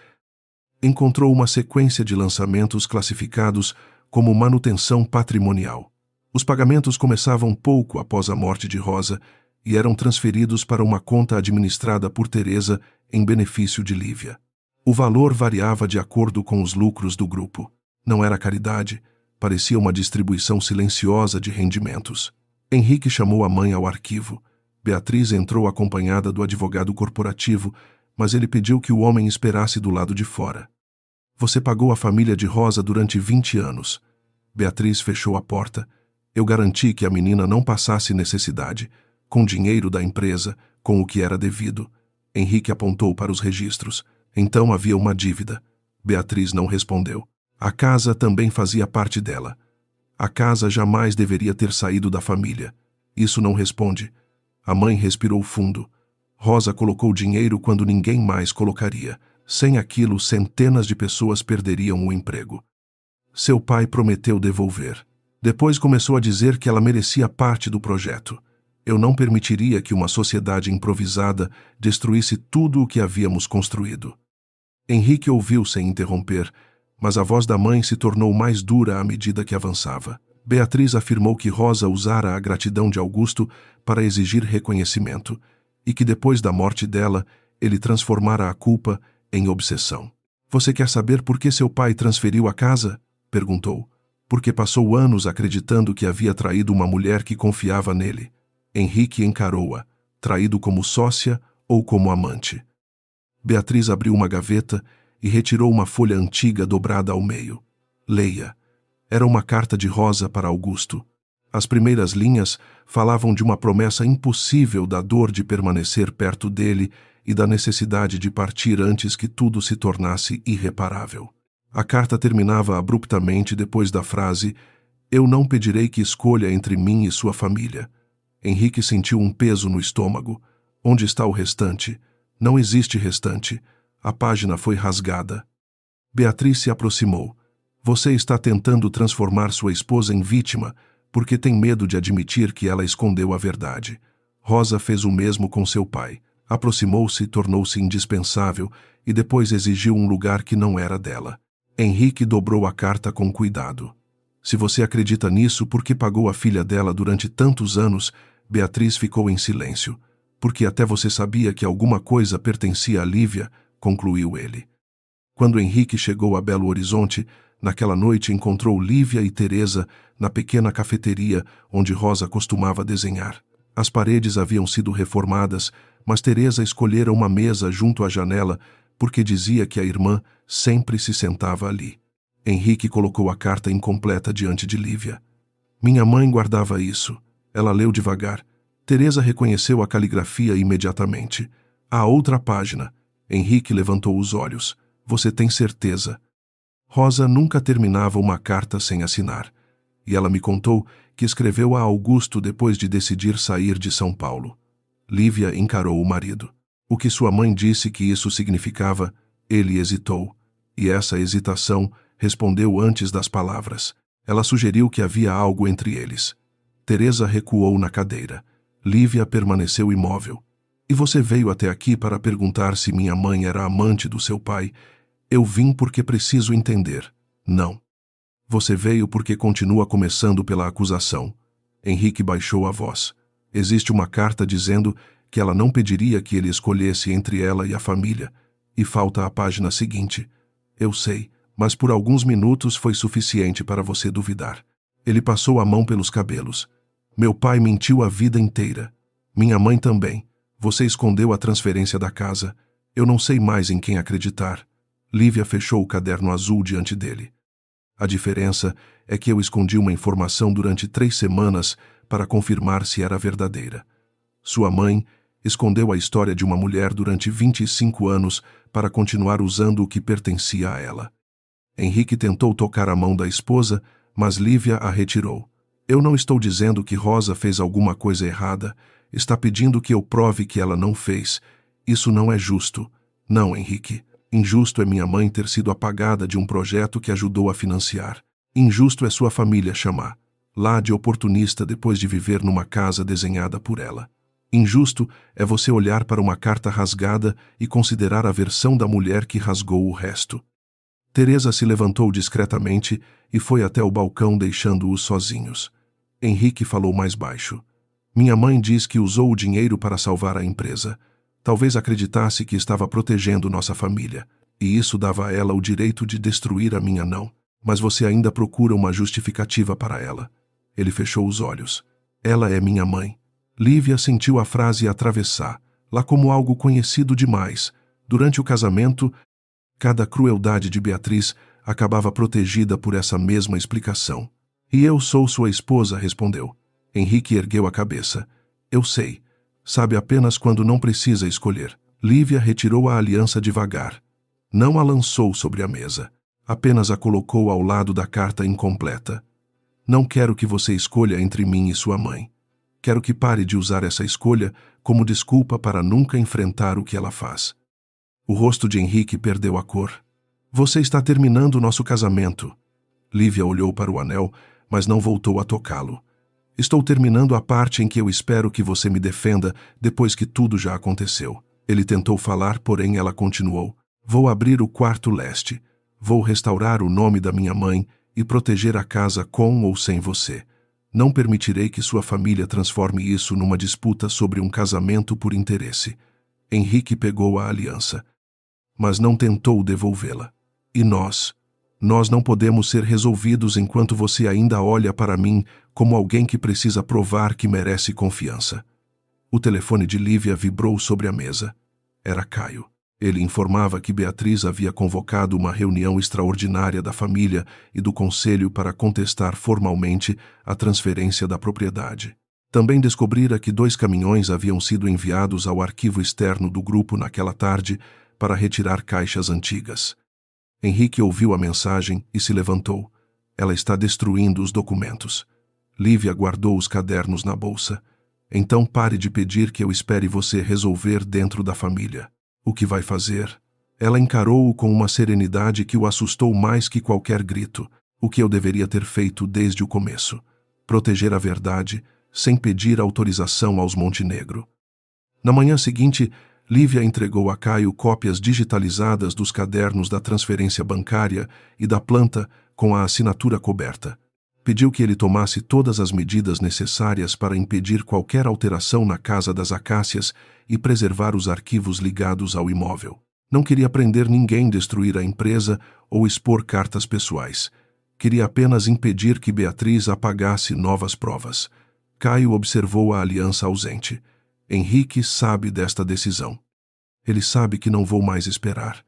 S4: encontrou uma sequência de lançamentos classificados como manutenção patrimonial. Os pagamentos começavam pouco após a morte de Rosa e eram transferidos para uma conta administrada por Teresa em benefício de Lívia. O valor variava de acordo com os lucros do grupo. Não era caridade, parecia uma distribuição silenciosa de rendimentos. Henrique chamou a mãe ao arquivo. Beatriz entrou acompanhada do advogado corporativo, mas ele pediu que o homem esperasse do lado de fora. "Você pagou a família de Rosa durante 20 anos. Beatriz fechou a porta. "Eu garanti que a menina não passasse necessidade, com dinheiro da empresa, com o que era devido." Henrique apontou para os registros. Então havia uma dívida. Beatriz não respondeu. A casa também fazia parte dela. A casa jamais deveria ter saído da família. Isso não responde. A mãe respirou fundo. Rosa colocou dinheiro quando ninguém mais colocaria. Sem aquilo, centenas de pessoas perderiam o emprego. Seu pai prometeu devolver. Depois começou a dizer que ela merecia parte do projeto. Eu não permitiria que uma sociedade improvisada destruísse tudo o que havíamos construído. Henrique ouviu sem interromper, mas a voz da mãe se tornou mais dura à medida que avançava. Beatriz afirmou que Rosa usara a gratidão de Augusto para exigir reconhecimento, e que depois da morte dela, ele transformara a culpa em obsessão. "Você quer saber por que seu pai transferiu a casa?" perguntou. "Porque passou anos acreditando que havia traído uma mulher que confiava nele." Henrique encarou-a, traído como sócia ou como amante. Beatriz abriu uma gaveta e retirou uma folha antiga dobrada ao meio. "Leia." Era uma carta de Rosa para Augusto. As primeiras linhas falavam de uma promessa impossível da dor de permanecer perto dele e da necessidade de partir antes que tudo se tornasse irreparável. A carta terminava abruptamente depois da frase: "Eu não pedirei que escolha entre mim e sua família." Henrique sentiu um peso no estômago. Onde está o restante? Não existe restante. A página foi rasgada. Beatriz se aproximou. Você está tentando transformar sua esposa em vítima porque tem medo de admitir que ela escondeu a verdade. Rosa fez o mesmo com seu pai. Aproximou-se, tornou-se indispensável e depois exigiu um lugar que não era dela. Henrique dobrou a carta com cuidado. Se você acredita nisso, por que pagou a filha dela durante tantos anos? Beatriz ficou em silêncio. Porque até você sabia que alguma coisa pertencia a Lívia, concluiu ele. Quando Henrique chegou a Belo Horizonte, naquela noite encontrou Lívia e Teresa na pequena cafeteria onde Rosa costumava desenhar. As paredes haviam sido reformadas, mas Teresa escolhera uma mesa junto à janela porque dizia que a irmã sempre se sentava ali. Henrique colocou a carta incompleta diante de Lívia. Minha mãe guardava isso. Ela leu devagar. Teresa reconheceu a caligrafia imediatamente. A outra página. Henrique levantou os olhos. Você tem certeza? Rosa nunca terminava uma carta sem assinar. E ela me contou que escreveu a Augusto depois de decidir sair de São Paulo. Lívia encarou o marido. O que sua mãe disse que isso significava, ele hesitou. E essa hesitação respondeu antes das palavras. Ela sugeriu que havia algo entre eles. Teresa recuou na cadeira. Lívia permaneceu imóvel. E você veio até aqui para perguntar se minha mãe era amante do seu pai? Eu vim porque preciso entender. Não. Você veio porque continua começando pela acusação. Henrique baixou a voz. Existe uma carta dizendo que ela não pediria que ele escolhesse entre ela e a família. E falta a página seguinte. Eu sei, mas por alguns minutos foi suficiente para você duvidar. Ele passou a mão pelos cabelos. Meu pai mentiu a vida inteira. Minha mãe também. Você escondeu a transferência da casa. Eu não sei mais em quem acreditar. Lívia fechou o caderno azul diante dele. A diferença é que eu escondi uma informação durante 3 semanas para confirmar se era verdadeira. Sua mãe escondeu a história de uma mulher durante 25 anos para continuar usando o que pertencia a ela. Henrique tentou tocar a mão da esposa, mas Lívia a retirou. Eu não estou dizendo que Rosa fez alguma coisa errada. Está pedindo que eu prove que ela não fez. Isso não é justo. Não, Henrique. Injusto é minha mãe ter sido apagada de um projeto que ajudou a financiar. Injusto é sua família chamar lá de oportunista depois de viver numa casa desenhada por ela. Injusto é você olhar para uma carta rasgada e considerar a versão da mulher que rasgou o resto. Teresa se levantou discretamente e foi até o balcão deixando-os sozinhos. Henrique falou mais baixo. Minha mãe diz que usou o dinheiro para salvar a empresa. Talvez acreditasse que estava protegendo nossa família, e isso dava a ela o direito de destruir a minha não. Mas você ainda procura uma justificativa para ela. Ele fechou os olhos. Ela é minha mãe. Lívia sentiu a frase atravessar, lá como algo conhecido demais. Durante o casamento, cada crueldade de Beatriz acabava protegida por essa mesma explicação. E eu sou sua esposa, respondeu. Henrique ergueu a cabeça. Eu sei. Sabe apenas quando não precisa escolher. Lívia retirou a aliança devagar. Não a lançou sobre a mesa. Apenas a colocou ao lado da carta incompleta. Não quero que você escolha entre mim e sua mãe. Quero que pare de usar essa escolha como desculpa para nunca enfrentar o que ela faz. O rosto de Henrique perdeu a cor. Você está terminando nosso casamento. Lívia olhou para o anel, mas não voltou a tocá-lo. Estou terminando a parte em que eu espero que você me defenda depois que tudo já aconteceu. Ele tentou falar, porém ela continuou. Vou abrir o quarto leste. Vou restaurar o nome da minha mãe e proteger a casa com ou sem você. Não permitirei que sua família transforme isso numa disputa sobre um casamento por interesse. Henrique pegou a aliança, mas não tentou devolvê-la. E nós não podemos ser resolvidos enquanto você ainda olha para mim como alguém que precisa provar que merece confiança. O telefone de Lívia vibrou sobre a mesa. Era Caio. Ele informava que Beatriz havia convocado uma reunião extraordinária da família e do conselho para contestar formalmente a transferência da propriedade. Também descobrira que 2 caminhões haviam sido enviados ao arquivo externo do grupo naquela tarde para retirar caixas antigas. Henrique ouviu a mensagem e se levantou. Ela está destruindo os documentos. Lívia guardou os cadernos na bolsa. Então pare de pedir que eu espere você resolver dentro da família. O que vai fazer? Ela encarou-o com uma serenidade que o assustou mais que qualquer grito, o que eu deveria ter feito desde o começo. Proteger a verdade, sem pedir autorização aos Montenegro. Na manhã seguinte, Lívia entregou a Caio cópias digitalizadas dos cadernos da transferência bancária e da planta com a assinatura coberta. Pediu que ele tomasse todas as medidas necessárias para impedir qualquer alteração na Casa das Acácias e preservar os arquivos ligados ao imóvel. Não queria prender ninguém, destruir a empresa ou expor cartas pessoais. Queria apenas impedir que Beatriz apagasse novas provas. Caio observou a aliança ausente. Henrique sabe desta decisão. Ele sabe que não vou mais esperar.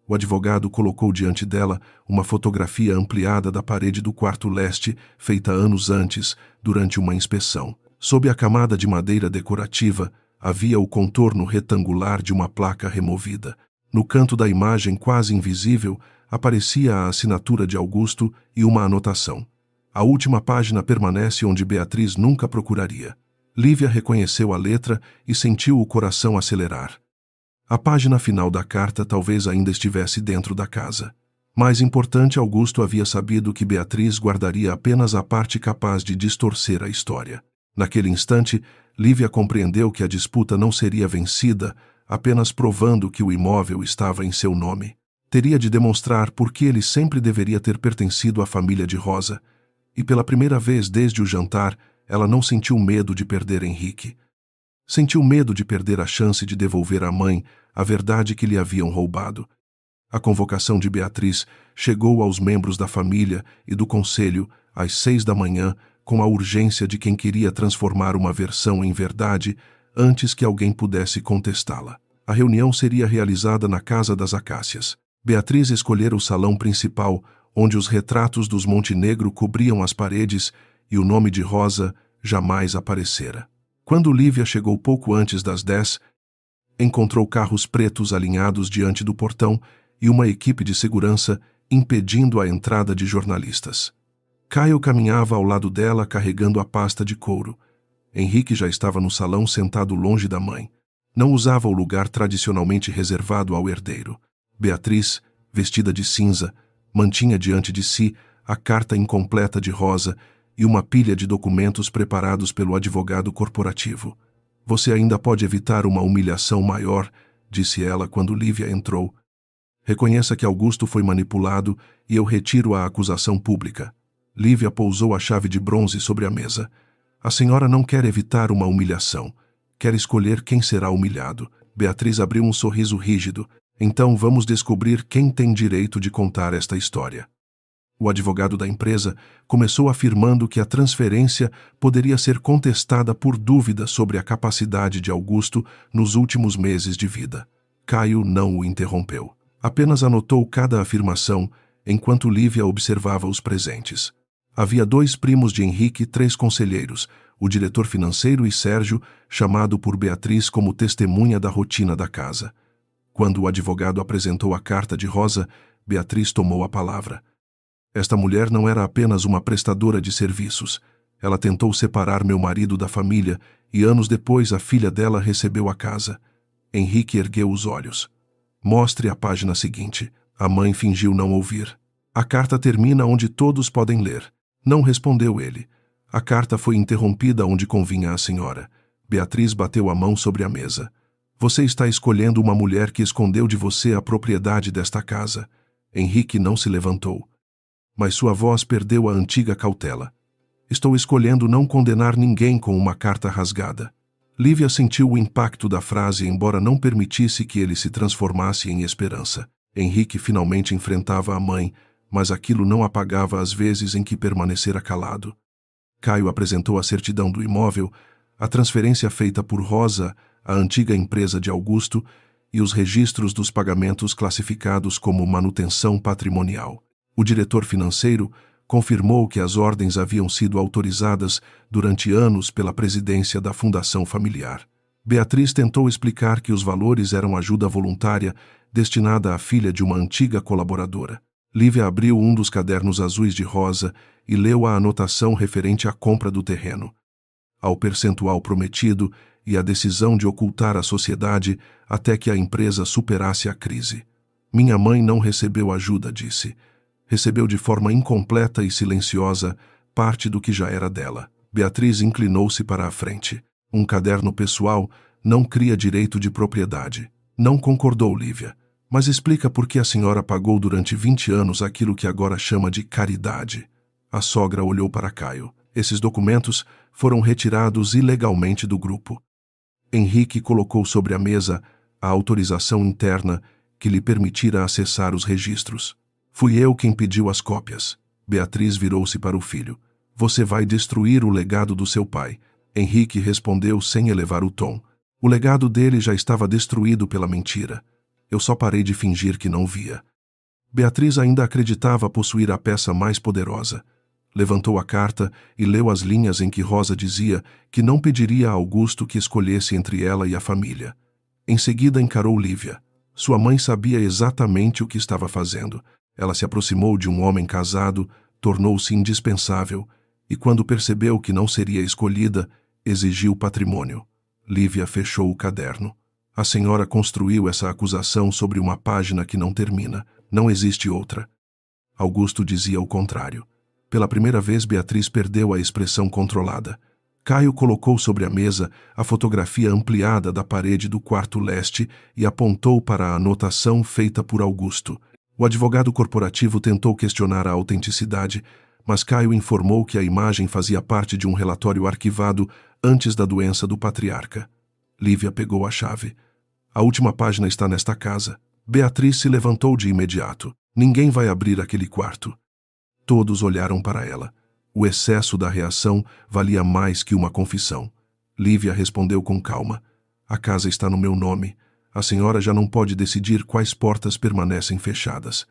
S4: O advogado colocou diante dela uma fotografia ampliada da parede do quarto leste, feita anos antes, durante uma inspeção. Sob a camada de madeira decorativa, havia o contorno retangular de uma placa removida. No canto da imagem, quase invisível, aparecia a assinatura de Augusto e uma anotação. A última página permanece onde Beatriz nunca procuraria. Lívia reconheceu a letra e sentiu o coração acelerar. A página final da carta talvez ainda estivesse dentro da casa. Mais importante, Augusto havia sabido que Beatriz guardaria apenas a parte capaz de distorcer a história. Naquele instante, Lívia compreendeu que a disputa não seria vencida apenas provando que o imóvel estava em seu nome. Teria de demonstrar por que ele sempre deveria ter pertencido à família de Rosa. E pela primeira vez desde o jantar, ela não sentiu medo de perder Henrique. Sentiu medo de perder a chance de devolver à mãe a verdade que lhe haviam roubado. A convocação de Beatriz chegou aos membros da família e do conselho às 6 da manhã com a urgência de quem queria transformar uma versão em verdade antes que alguém pudesse contestá-la. A reunião seria realizada na Casa das Acácias. Beatriz escolhera o salão principal, onde os retratos dos Montenegro cobriam as paredes e o nome de Rosa jamais aparecera. Quando Lívia chegou pouco antes das 10, encontrou carros pretos alinhados diante do portão e uma equipe de segurança impedindo a entrada de jornalistas. Caio caminhava ao lado dela carregando a pasta de couro. Henrique já estava no salão sentado longe da mãe. Não usava o lugar tradicionalmente reservado ao herdeiro. Beatriz, vestida de cinza, mantinha diante de si a carta incompleta de Rosa e uma pilha de documentos preparados pelo advogado corporativo. Você ainda pode evitar uma humilhação maior, disse ela quando Lívia entrou. Reconheça que Augusto foi manipulado e eu retiro a acusação pública. Lívia pousou a chave de bronze sobre a mesa. A senhora não quer evitar uma humilhação. Quer escolher quem será humilhado. Beatriz abriu um sorriso rígido. Então vamos descobrir quem tem direito de contar esta história. O advogado da empresa começou afirmando que a transferência poderia ser contestada por dúvida sobre a capacidade de Augusto nos últimos meses de vida. Caio não o interrompeu. Apenas anotou cada afirmação enquanto Lívia observava os presentes. Havia 2 primos de Henrique e 3 conselheiros, o diretor financeiro e Sérgio, chamado por Beatriz como testemunha da rotina da casa. Quando o advogado apresentou a carta de Rosa, Beatriz tomou a palavra. Esta mulher não era apenas uma prestadora de serviços. Ela tentou separar meu marido da família e anos depois a filha dela recebeu a casa. Henrique ergueu os olhos. Mostre a página seguinte. A mãe fingiu não ouvir. A carta termina onde todos podem ler. Não respondeu ele. A carta foi interrompida onde convinha à senhora. Beatriz bateu a mão sobre a mesa. Você está escolhendo uma mulher que escondeu de você a propriedade desta casa. Henrique não se levantou. Mas sua voz perdeu a antiga cautela. Estou escolhendo não condenar ninguém com uma carta rasgada. Lívia sentiu o impacto da frase, embora não permitisse que ele se transformasse em esperança. Henrique finalmente enfrentava a mãe, mas aquilo não apagava as vezes em que permanecera calado. Caio apresentou a certidão do imóvel, a transferência feita por Rosa, a antiga empresa de Augusto, e os registros dos pagamentos classificados como manutenção patrimonial. O diretor financeiro confirmou que as ordens haviam sido autorizadas durante anos pela presidência da Fundação Familiar. Beatriz tentou explicar que os valores eram ajuda voluntária destinada à filha de uma antiga colaboradora. Lívia abriu um dos cadernos azuis de Rosa e leu a anotação referente à compra do terreno, ao percentual prometido e à decisão de ocultar a sociedade até que a empresa superasse a crise. Minha mãe não recebeu ajuda, disse. Recebeu de forma incompleta e silenciosa parte do que já era dela. Beatriz inclinou-se para a frente. Um caderno pessoal não cria direito de propriedade. Não concordou Lívia. Mas explica por que a senhora pagou durante 20 anos aquilo que agora chama de caridade. A sogra olhou para Caio. Esses documentos foram retirados ilegalmente do grupo. Henrique colocou sobre a mesa a autorização interna que lhe permitira acessar os registros. Fui eu quem pediu as cópias. Beatriz virou-se para o filho. Você vai destruir o legado do seu pai. Henrique respondeu sem elevar o tom. O legado dele já estava destruído pela mentira. Eu só parei de fingir que não via. Beatriz ainda acreditava possuir a peça mais poderosa. Levantou a carta e leu as linhas em que Rosa dizia que não pediria a Augusto que escolhesse entre ela e a família. Em seguida encarou Lívia. Sua mãe sabia exatamente o que estava fazendo. Ela se aproximou de um homem casado, tornou-se indispensável, e quando percebeu que não seria escolhida, exigiu patrimônio. Lívia fechou o caderno. A senhora construiu essa acusação sobre uma página que não termina. Não existe outra. Augusto dizia o contrário. Pela primeira vez, Beatriz perdeu a expressão controlada. Caio colocou sobre a mesa a fotografia ampliada da parede do quarto leste e apontou para a anotação feita por Augusto. O advogado corporativo tentou questionar a autenticidade, mas Caio informou que a imagem fazia parte de um relatório arquivado antes da doença do patriarca. Lívia pegou a chave. A última página está nesta casa. Beatriz se levantou de imediato. Ninguém vai abrir aquele quarto. Todos olharam para ela. O excesso da reação valia mais que uma confissão. Lívia respondeu com calma. A casa está no meu nome. A senhora já não pode decidir quais portas permanecem fechadas.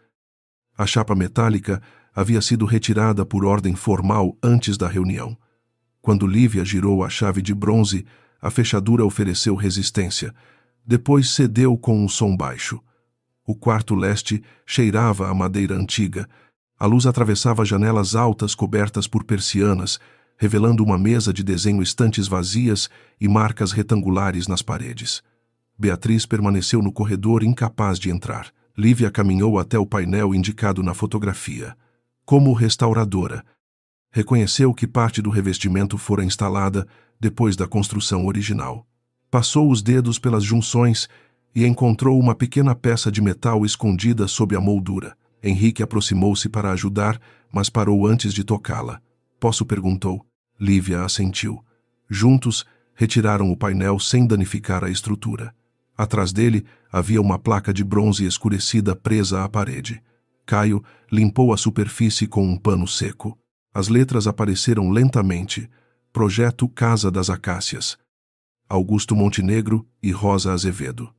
S4: A chapa metálica havia sido retirada por ordem formal antes da reunião. Quando Lívia girou a chave de bronze, a fechadura ofereceu resistência. Depois cedeu com um som baixo. O quarto leste cheirava a madeira antiga. A luz atravessava janelas altas cobertas por persianas, revelando uma mesa de desenho, estantes vazias e marcas retangulares nas paredes. Beatriz permaneceu no corredor, incapaz de entrar. Lívia caminhou até o painel indicado na fotografia. Como restauradora, reconheceu que parte do revestimento fora instalada depois da construção original. Passou os dedos pelas junções e encontrou uma pequena peça de metal escondida sob a moldura. Henrique aproximou-se para ajudar, mas parou antes de tocá-la. Posso? Perguntou. Lívia assentiu. Juntos, retiraram o painel sem danificar a estrutura. Atrás dele havia uma placa de bronze escurecida presa à parede. Caio limpou a superfície com um pano seco. As letras apareceram lentamente. Projeto Casa das Acácias. Augusto Montenegro e Rosa Azevedo.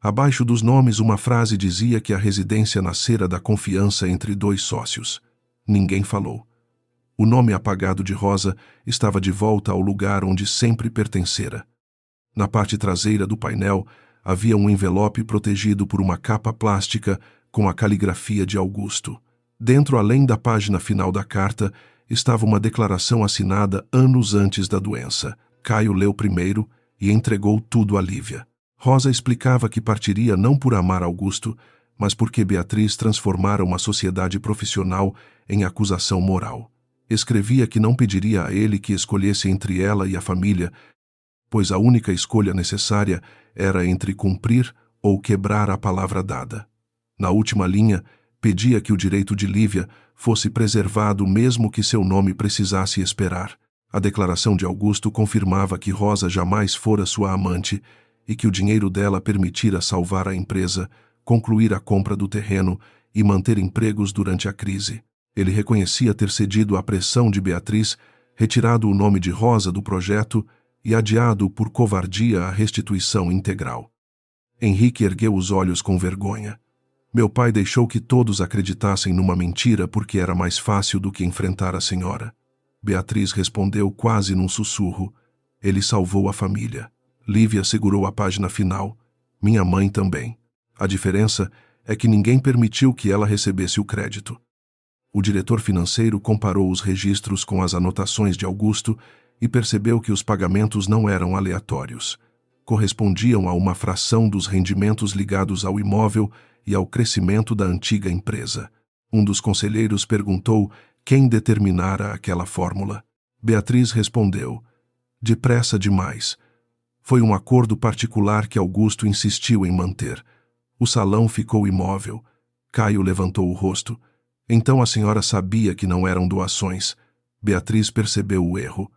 S4: Abaixo dos nomes, uma frase dizia que a residência nascera da confiança entre dois sócios. Ninguém falou. O nome apagado de Rosa estava de volta ao lugar onde sempre pertencera. Na parte traseira do painel havia um envelope protegido por uma capa plástica com a caligrafia de Augusto. Dentro, além da página final da carta, estava uma declaração assinada anos antes da doença. Caio leu primeiro e entregou tudo a Lívia. Rosa explicava que partiria não por amar Augusto, mas porque Beatriz transformara uma sociedade profissional em acusação moral. Escrevia que não pediria a ele que escolhesse entre ela e a família, pois a única escolha necessária era entre cumprir ou quebrar a palavra dada. Na última linha, pedia que o direito de Lívia fosse preservado mesmo que seu nome precisasse esperar. A declaração de Augusto confirmava que Rosa jamais fora sua amante e que o dinheiro dela permitira salvar a empresa, concluir a compra do terreno e manter empregos durante a crise. Ele reconhecia ter cedido à pressão de Beatriz, retirado o nome de Rosa do projeto e adiado por covardia a restituição integral. Henrique ergueu os olhos com vergonha. Meu pai deixou que todos acreditassem numa mentira porque era mais fácil do que enfrentar a senhora. Beatriz respondeu quase num sussurro. Ele salvou a família. Lívia segurou a página final. Minha mãe também. A diferença é que ninguém permitiu que ela recebesse o crédito. O diretor financeiro comparou os registros com as anotações de Augusto e percebeu que os pagamentos não eram aleatórios. correspondiam a uma fração dos rendimentos ligados ao imóvel e ao crescimento da antiga empresa. Um dos conselheiros perguntou quem determinara aquela fórmula. Beatriz respondeu: depressa demais. Foi um acordo particular que Augusto insistiu em manter. O salão ficou imóvel. Caio levantou o rosto. Então a senhora sabia que não eram doações. Beatriz percebeu o erro.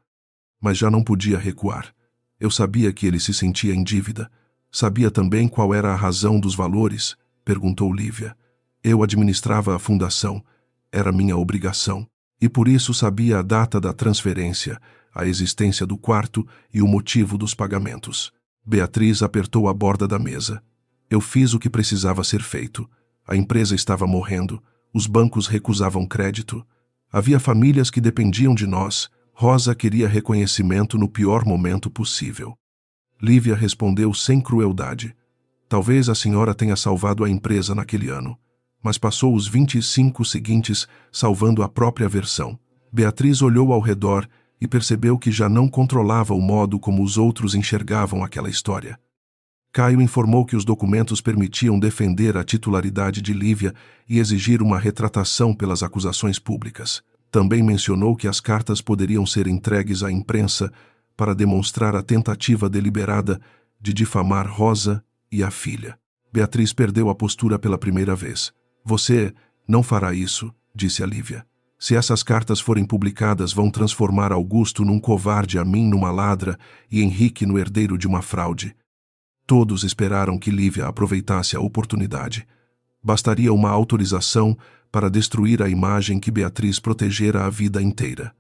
S4: Mas já não podia recuar. Eu sabia que ele se sentia em dívida. Sabia também qual era a razão dos valores? Perguntou Lívia. Eu administrava a fundação. Era minha obrigação. E por isso sabia a data da transferência, a existência do quarto e o motivo dos pagamentos. Beatriz apertou a borda da mesa. Eu fiz o que precisava ser feito. A empresa estava morrendo. Os bancos recusavam crédito. Havia famílias que dependiam de nós. Rosa queria reconhecimento no pior momento possível. Lívia respondeu sem crueldade. Talvez a senhora tenha salvado a empresa naquele ano, mas passou os 25 seguintes salvando a própria versão. Beatriz olhou ao redor e percebeu que já não controlava o modo como os outros enxergavam aquela história. Caio informou que os documentos permitiam defender a titularidade de Lívia e exigir uma retratação pelas acusações públicas. Também mencionou que as cartas poderiam ser entregues à imprensa para demonstrar a tentativa deliberada de difamar Rosa e a filha. Beatriz perdeu a postura pela primeira vez. Você não fará isso, disse a Lívia. Se essas cartas forem publicadas, vão transformar Augusto num covarde, a mim numa ladra e Henrique no herdeiro de uma fraude. Todos esperaram que Lívia aproveitasse a oportunidade. Bastaria uma autorização para destruir a imagem que Beatriz protegera a vida inteira.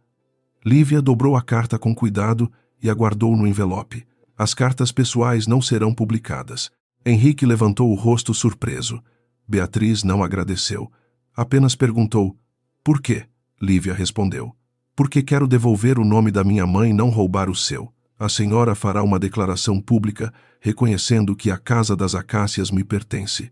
S4: Lívia dobrou a carta com cuidado e a guardou no envelope. As cartas pessoais não serão publicadas. Henrique levantou o rosto surpreso. Beatriz não agradeceu. Apenas perguntou: por quê? Lívia respondeu: porque quero devolver o nome da minha mãe e não roubar o seu. A senhora fará uma declaração pública reconhecendo que a Casa das Acácias me pertence,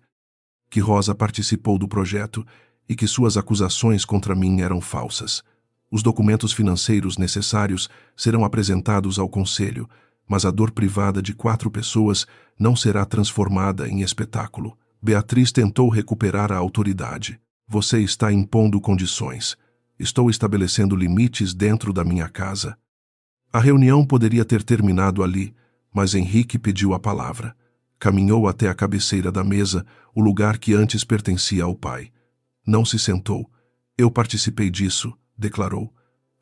S4: que Rosa participou do projeto e que suas acusações contra mim eram falsas. Os documentos financeiros necessários serão apresentados ao conselho, mas a dor privada de 4 pessoas não será transformada em espetáculo. Beatriz tentou recuperar a autoridade. Você está impondo condições. Estou estabelecendo limites dentro da minha casa. A reunião poderia ter terminado ali, mas Henrique pediu a palavra. Caminhou até a cabeceira da mesa, o lugar que antes pertencia ao pai. Não se sentou. Eu participei disso, declarou.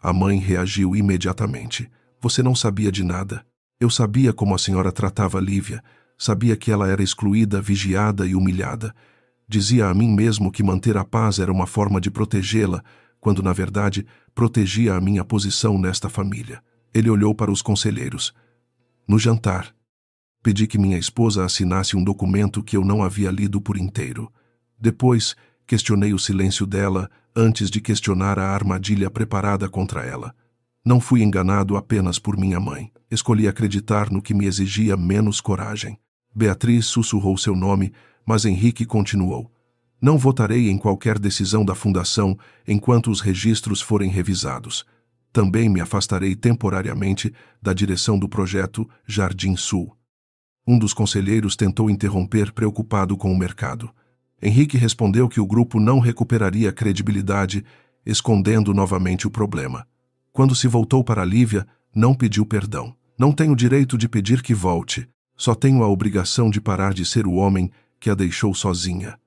S4: A mãe reagiu imediatamente. Você não sabia de nada. Eu sabia como a senhora tratava Lívia. Sabia que ela era excluída, vigiada e humilhada. Dizia a mim mesmo que manter a paz era uma forma de protegê-la, quando, na verdade, protegia a minha posição nesta família. Ele olhou para os conselheiros. No jantar, pedi que minha esposa assinasse um documento que eu não havia lido por inteiro. Depois, questionei o silêncio dela antes de questionar a armadilha preparada contra ela. Não fui enganado apenas por minha mãe. Escolhi acreditar no que me exigia menos coragem. Beatriz sussurrou seu nome, mas Henrique continuou. Não votarei em qualquer decisão da fundação enquanto os registros forem revisados. Também me afastarei temporariamente da direção do projeto Jardim Sul. Um dos conselheiros tentou interromper, preocupado com o mercado. Henrique respondeu que o grupo não recuperaria credibilidade, escondendo novamente o problema. Quando se voltou para Lívia, não pediu perdão. Não tenho direito de pedir que volte. Só tenho a obrigação de parar de ser o homem que a deixou sozinha.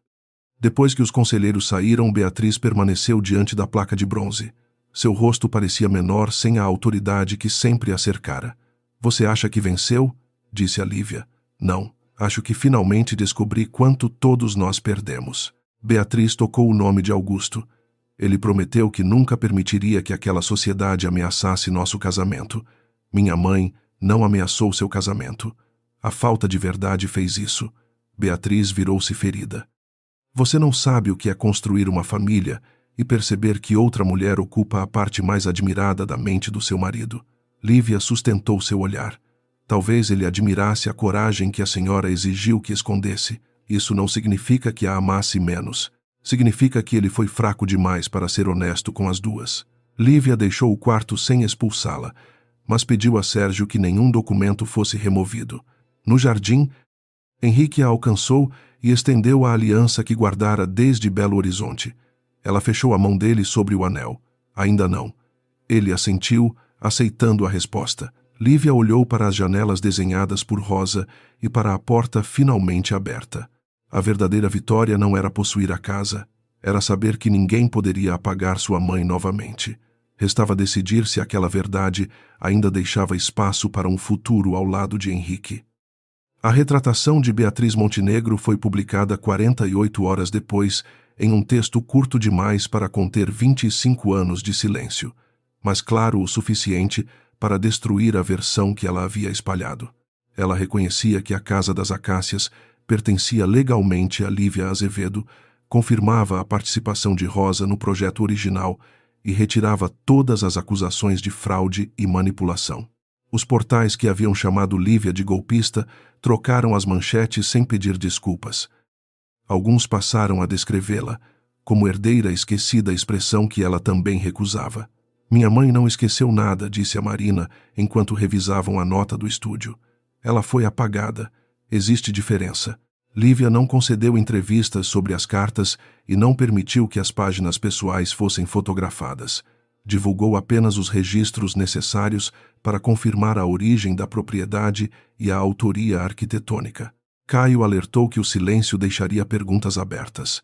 S4: Depois que os conselheiros saíram, Beatriz permaneceu diante da placa de bronze. Seu rosto parecia menor sem a autoridade que sempre a cercara. Você acha que venceu? Disse a Lívia. Não. Acho que finalmente descobri quanto todos nós perdemos. Beatriz tocou o nome de Augusto. Ele prometeu que nunca permitiria que aquela sociedade ameaçasse nosso casamento. Minha mãe não ameaçou seu casamento. A falta de verdade fez isso. Beatriz virou-se ferida. Você não sabe o que é construir uma família e perceber que outra mulher ocupa a parte mais admirada da mente do seu marido. Lívia sustentou seu olhar. Talvez ele admirasse a coragem que a senhora exigiu que escondesse. Isso não significa que a amasse menos. Significa que ele foi fraco demais para ser honesto com as duas. Lívia deixou o quarto sem expulsá-la, mas pediu a Sérgio que nenhum documento fosse removido. No jardim, Henrique a alcançou e estendeu a aliança que guardara desde Belo Horizonte. Ela fechou a mão dele sobre o anel. Ainda não. Ele assentiu, aceitando a resposta. Lívia olhou para as janelas desenhadas por Rosa e para a porta finalmente aberta. A verdadeira vitória não era possuir a casa, era saber que ninguém poderia apagar sua mãe novamente. Restava decidir se aquela verdade ainda deixava espaço para um futuro ao lado de Henrique. A retratação de Beatriz Montenegro foi publicada 48 horas depois, em um texto curto demais para conter 25 anos de silêncio, mas claro o suficiente para destruir a versão que ela havia espalhado. Ela reconhecia que a Casa das Acácias pertencia legalmente a Lívia Azevedo, confirmava a participação de Rosa no projeto original e retirava todas as acusações de fraude e manipulação. Os portais que haviam chamado Lívia de golpista trocaram as manchetes sem pedir desculpas. Alguns passaram a descrevê-la como herdeira esquecida, expressão que ela também recusava. Minha mãe não esqueceu nada, disse a Marina enquanto revisavam a nota do estúdio. Ela foi apagada. Existe diferença. Lívia não concedeu entrevistas sobre as cartas e não permitiu que as páginas pessoais fossem fotografadas. Divulgou apenas os registros necessários para confirmar a origem da propriedade e a autoria arquitetônica. Caio alertou que o silêncio deixaria perguntas abertas.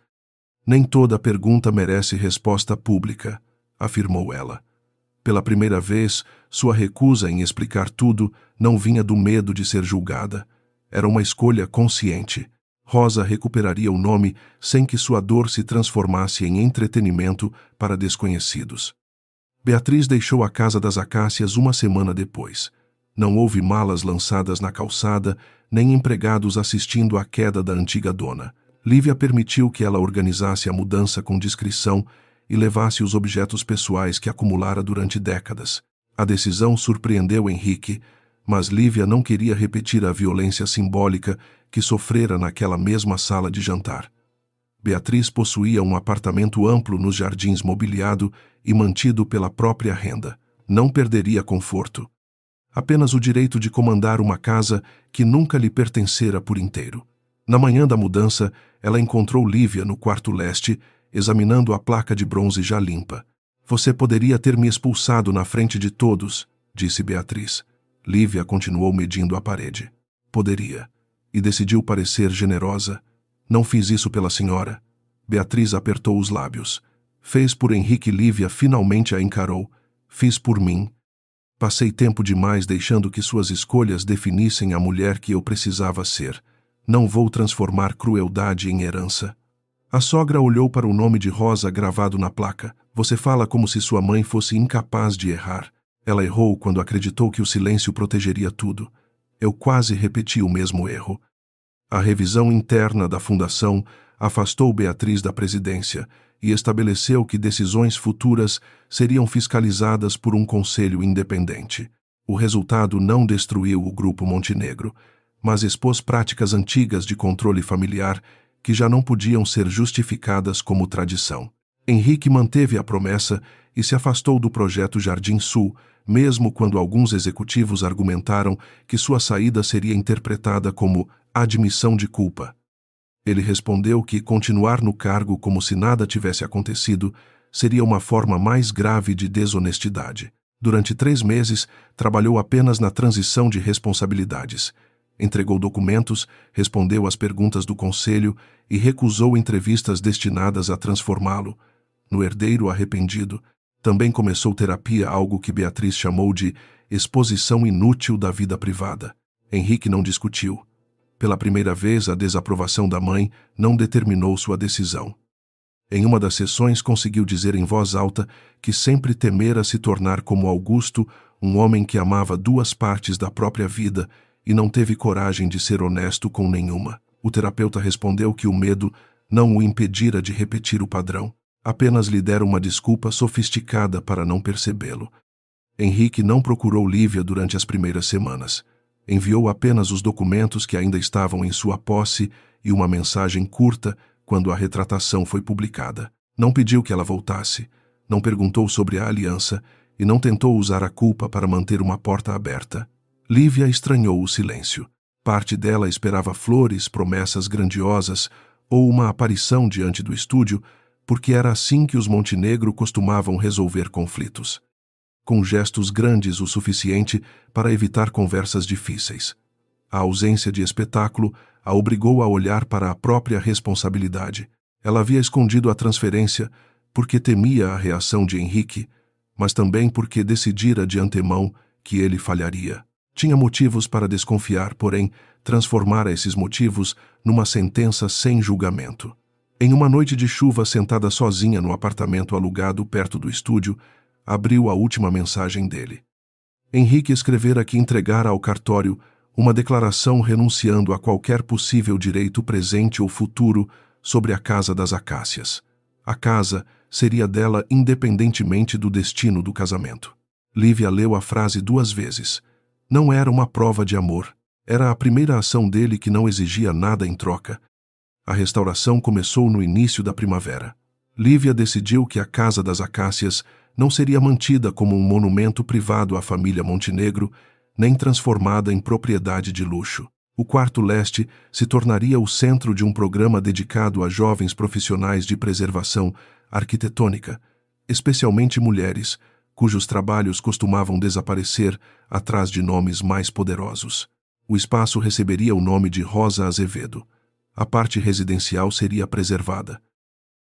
S4: Nem toda pergunta merece resposta pública, afirmou ela. Pela primeira vez, sua recusa em explicar tudo não vinha do medo de ser julgada. Era uma escolha consciente. Rosa recuperaria o nome sem que sua dor se transformasse em entretenimento para desconhecidos. Beatriz deixou a Casa das Acácias uma semana depois. Não houve malas lançadas na calçada, nem empregados assistindo à queda da antiga dona. Lívia permitiu que ela organizasse a mudança com discrição e levasse os objetos pessoais que acumulara durante décadas. A decisão surpreendeu Henrique, mas Lívia não queria repetir a violência simbólica que sofrera naquela mesma sala de jantar. Beatriz possuía um apartamento amplo nos jardins mobiliado e mantido pela própria renda. Não perderia conforto. Apenas o direito de comandar uma casa que nunca lhe pertencera por inteiro. Na manhã da mudança, ela encontrou Lívia no quarto leste, examinando a placa de bronze já limpa. Você poderia ter me expulsado na frente de todos, disse Beatriz. Lívia continuou medindo a parede. Poderia. E decidiu parecer generosa. Não fiz isso pela senhora. Beatriz apertou os lábios. Fez por Henrique. Lívia finalmente a encarou. Fiz por mim. Passei tempo demais deixando que suas escolhas definissem a mulher que eu precisava ser. Não vou transformar crueldade em herança. A sogra olhou para o nome de Rosa gravado na placa. Você fala como se sua mãe fosse incapaz de errar. Ela errou quando acreditou que o silêncio protegeria tudo. Eu quase repeti o mesmo erro. A revisão interna da fundação afastou Beatriz da presidência e estabeleceu que decisões futuras seriam fiscalizadas por um conselho independente. O resultado não destruiu o Grupo Montenegro, mas expôs práticas antigas de controle familiar que já não podiam ser justificadas como tradição. Henrique manteve a promessa e se afastou do projeto Jardim Sul, mesmo quando alguns executivos argumentaram que sua saída seria interpretada como admissão de culpa. Ele respondeu que continuar no cargo como se nada tivesse acontecido seria uma forma mais grave de desonestidade. Durante 3 meses, trabalhou apenas na transição de responsabilidades. Entregou documentos, respondeu às perguntas do conselho e recusou entrevistas destinadas a transformá-lo no herdeiro arrependido. Também começou terapia, algo que Beatriz chamou de exposição inútil da vida privada. Henrique não discutiu. Pela primeira vez, a desaprovação da mãe não determinou sua decisão. Em uma das sessões, conseguiu dizer em voz alta que sempre temera se tornar como Augusto, um homem que amava 2 partes da própria vida e não teve coragem de ser honesto com nenhuma. O terapeuta respondeu que o medo não o impedira de repetir o padrão. Apenas lhe dera uma desculpa sofisticada para não percebê-lo. Henrique não procurou Lívia durante as primeiras semanas. Enviou apenas os documentos que ainda estavam em sua posse e uma mensagem curta quando a retratação foi publicada. Não pediu que ela voltasse, não perguntou sobre a aliança e não tentou usar a culpa para manter uma porta aberta. Lívia estranhou o silêncio. Parte dela esperava flores, promessas grandiosas ou uma aparição diante do estúdio, porque era assim que os Montenegro costumavam resolver conflitos. Com gestos grandes o suficiente para evitar conversas difíceis. A ausência de espetáculo a obrigou a olhar para a própria responsabilidade. Ela havia escondido a transferência porque temia a reação de Henrique, mas também porque decidira de antemão que ele falharia. Tinha motivos para desconfiar, porém, transformara esses motivos numa sentença sem julgamento. Em uma noite de chuva, sentada sozinha no apartamento alugado perto do estúdio, abriu a última mensagem dele. Henrique escrevera que entregara ao cartório uma declaração renunciando a qualquer possível direito presente ou futuro sobre a Casa das Acácias. A casa seria dela independentemente do destino do casamento. Lívia leu a frase 2 vezes. Não era uma prova de amor. Era a primeira ação dele que não exigia nada em troca. A restauração começou no início da primavera. Lívia decidiu que a Casa das Acácias não seria mantida como um monumento privado à família Montenegro, nem transformada em propriedade de luxo. O quarto leste se tornaria o centro de um programa dedicado a jovens profissionais de preservação arquitetônica, especialmente mulheres, cujos trabalhos costumavam desaparecer atrás de nomes mais poderosos. O espaço receberia o nome de Rosa Azevedo. A parte residencial seria preservada,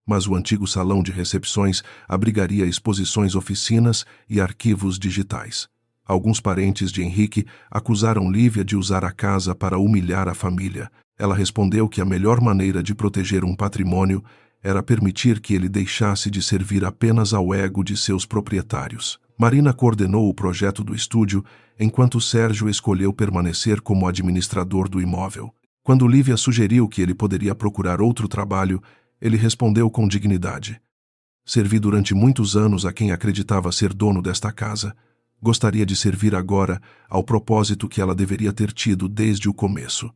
S4: mas o antigo salão de recepções abrigaria exposições, oficinas e arquivos digitais. Alguns parentes de Henrique acusaram Lívia de usar a casa para humilhar a família. Ela respondeu que a melhor maneira de proteger um patrimônio era permitir que ele deixasse de servir apenas ao ego de seus proprietários. Marina coordenou o projeto do estúdio, enquanto Sérgio escolheu permanecer como administrador do imóvel. Quando Lívia sugeriu que ele poderia procurar outro trabalho, ele respondeu com dignidade. Servi durante muitos anos a quem acreditava ser dono desta casa. Gostaria de servir agora ao propósito que ela deveria ter tido desde o começo.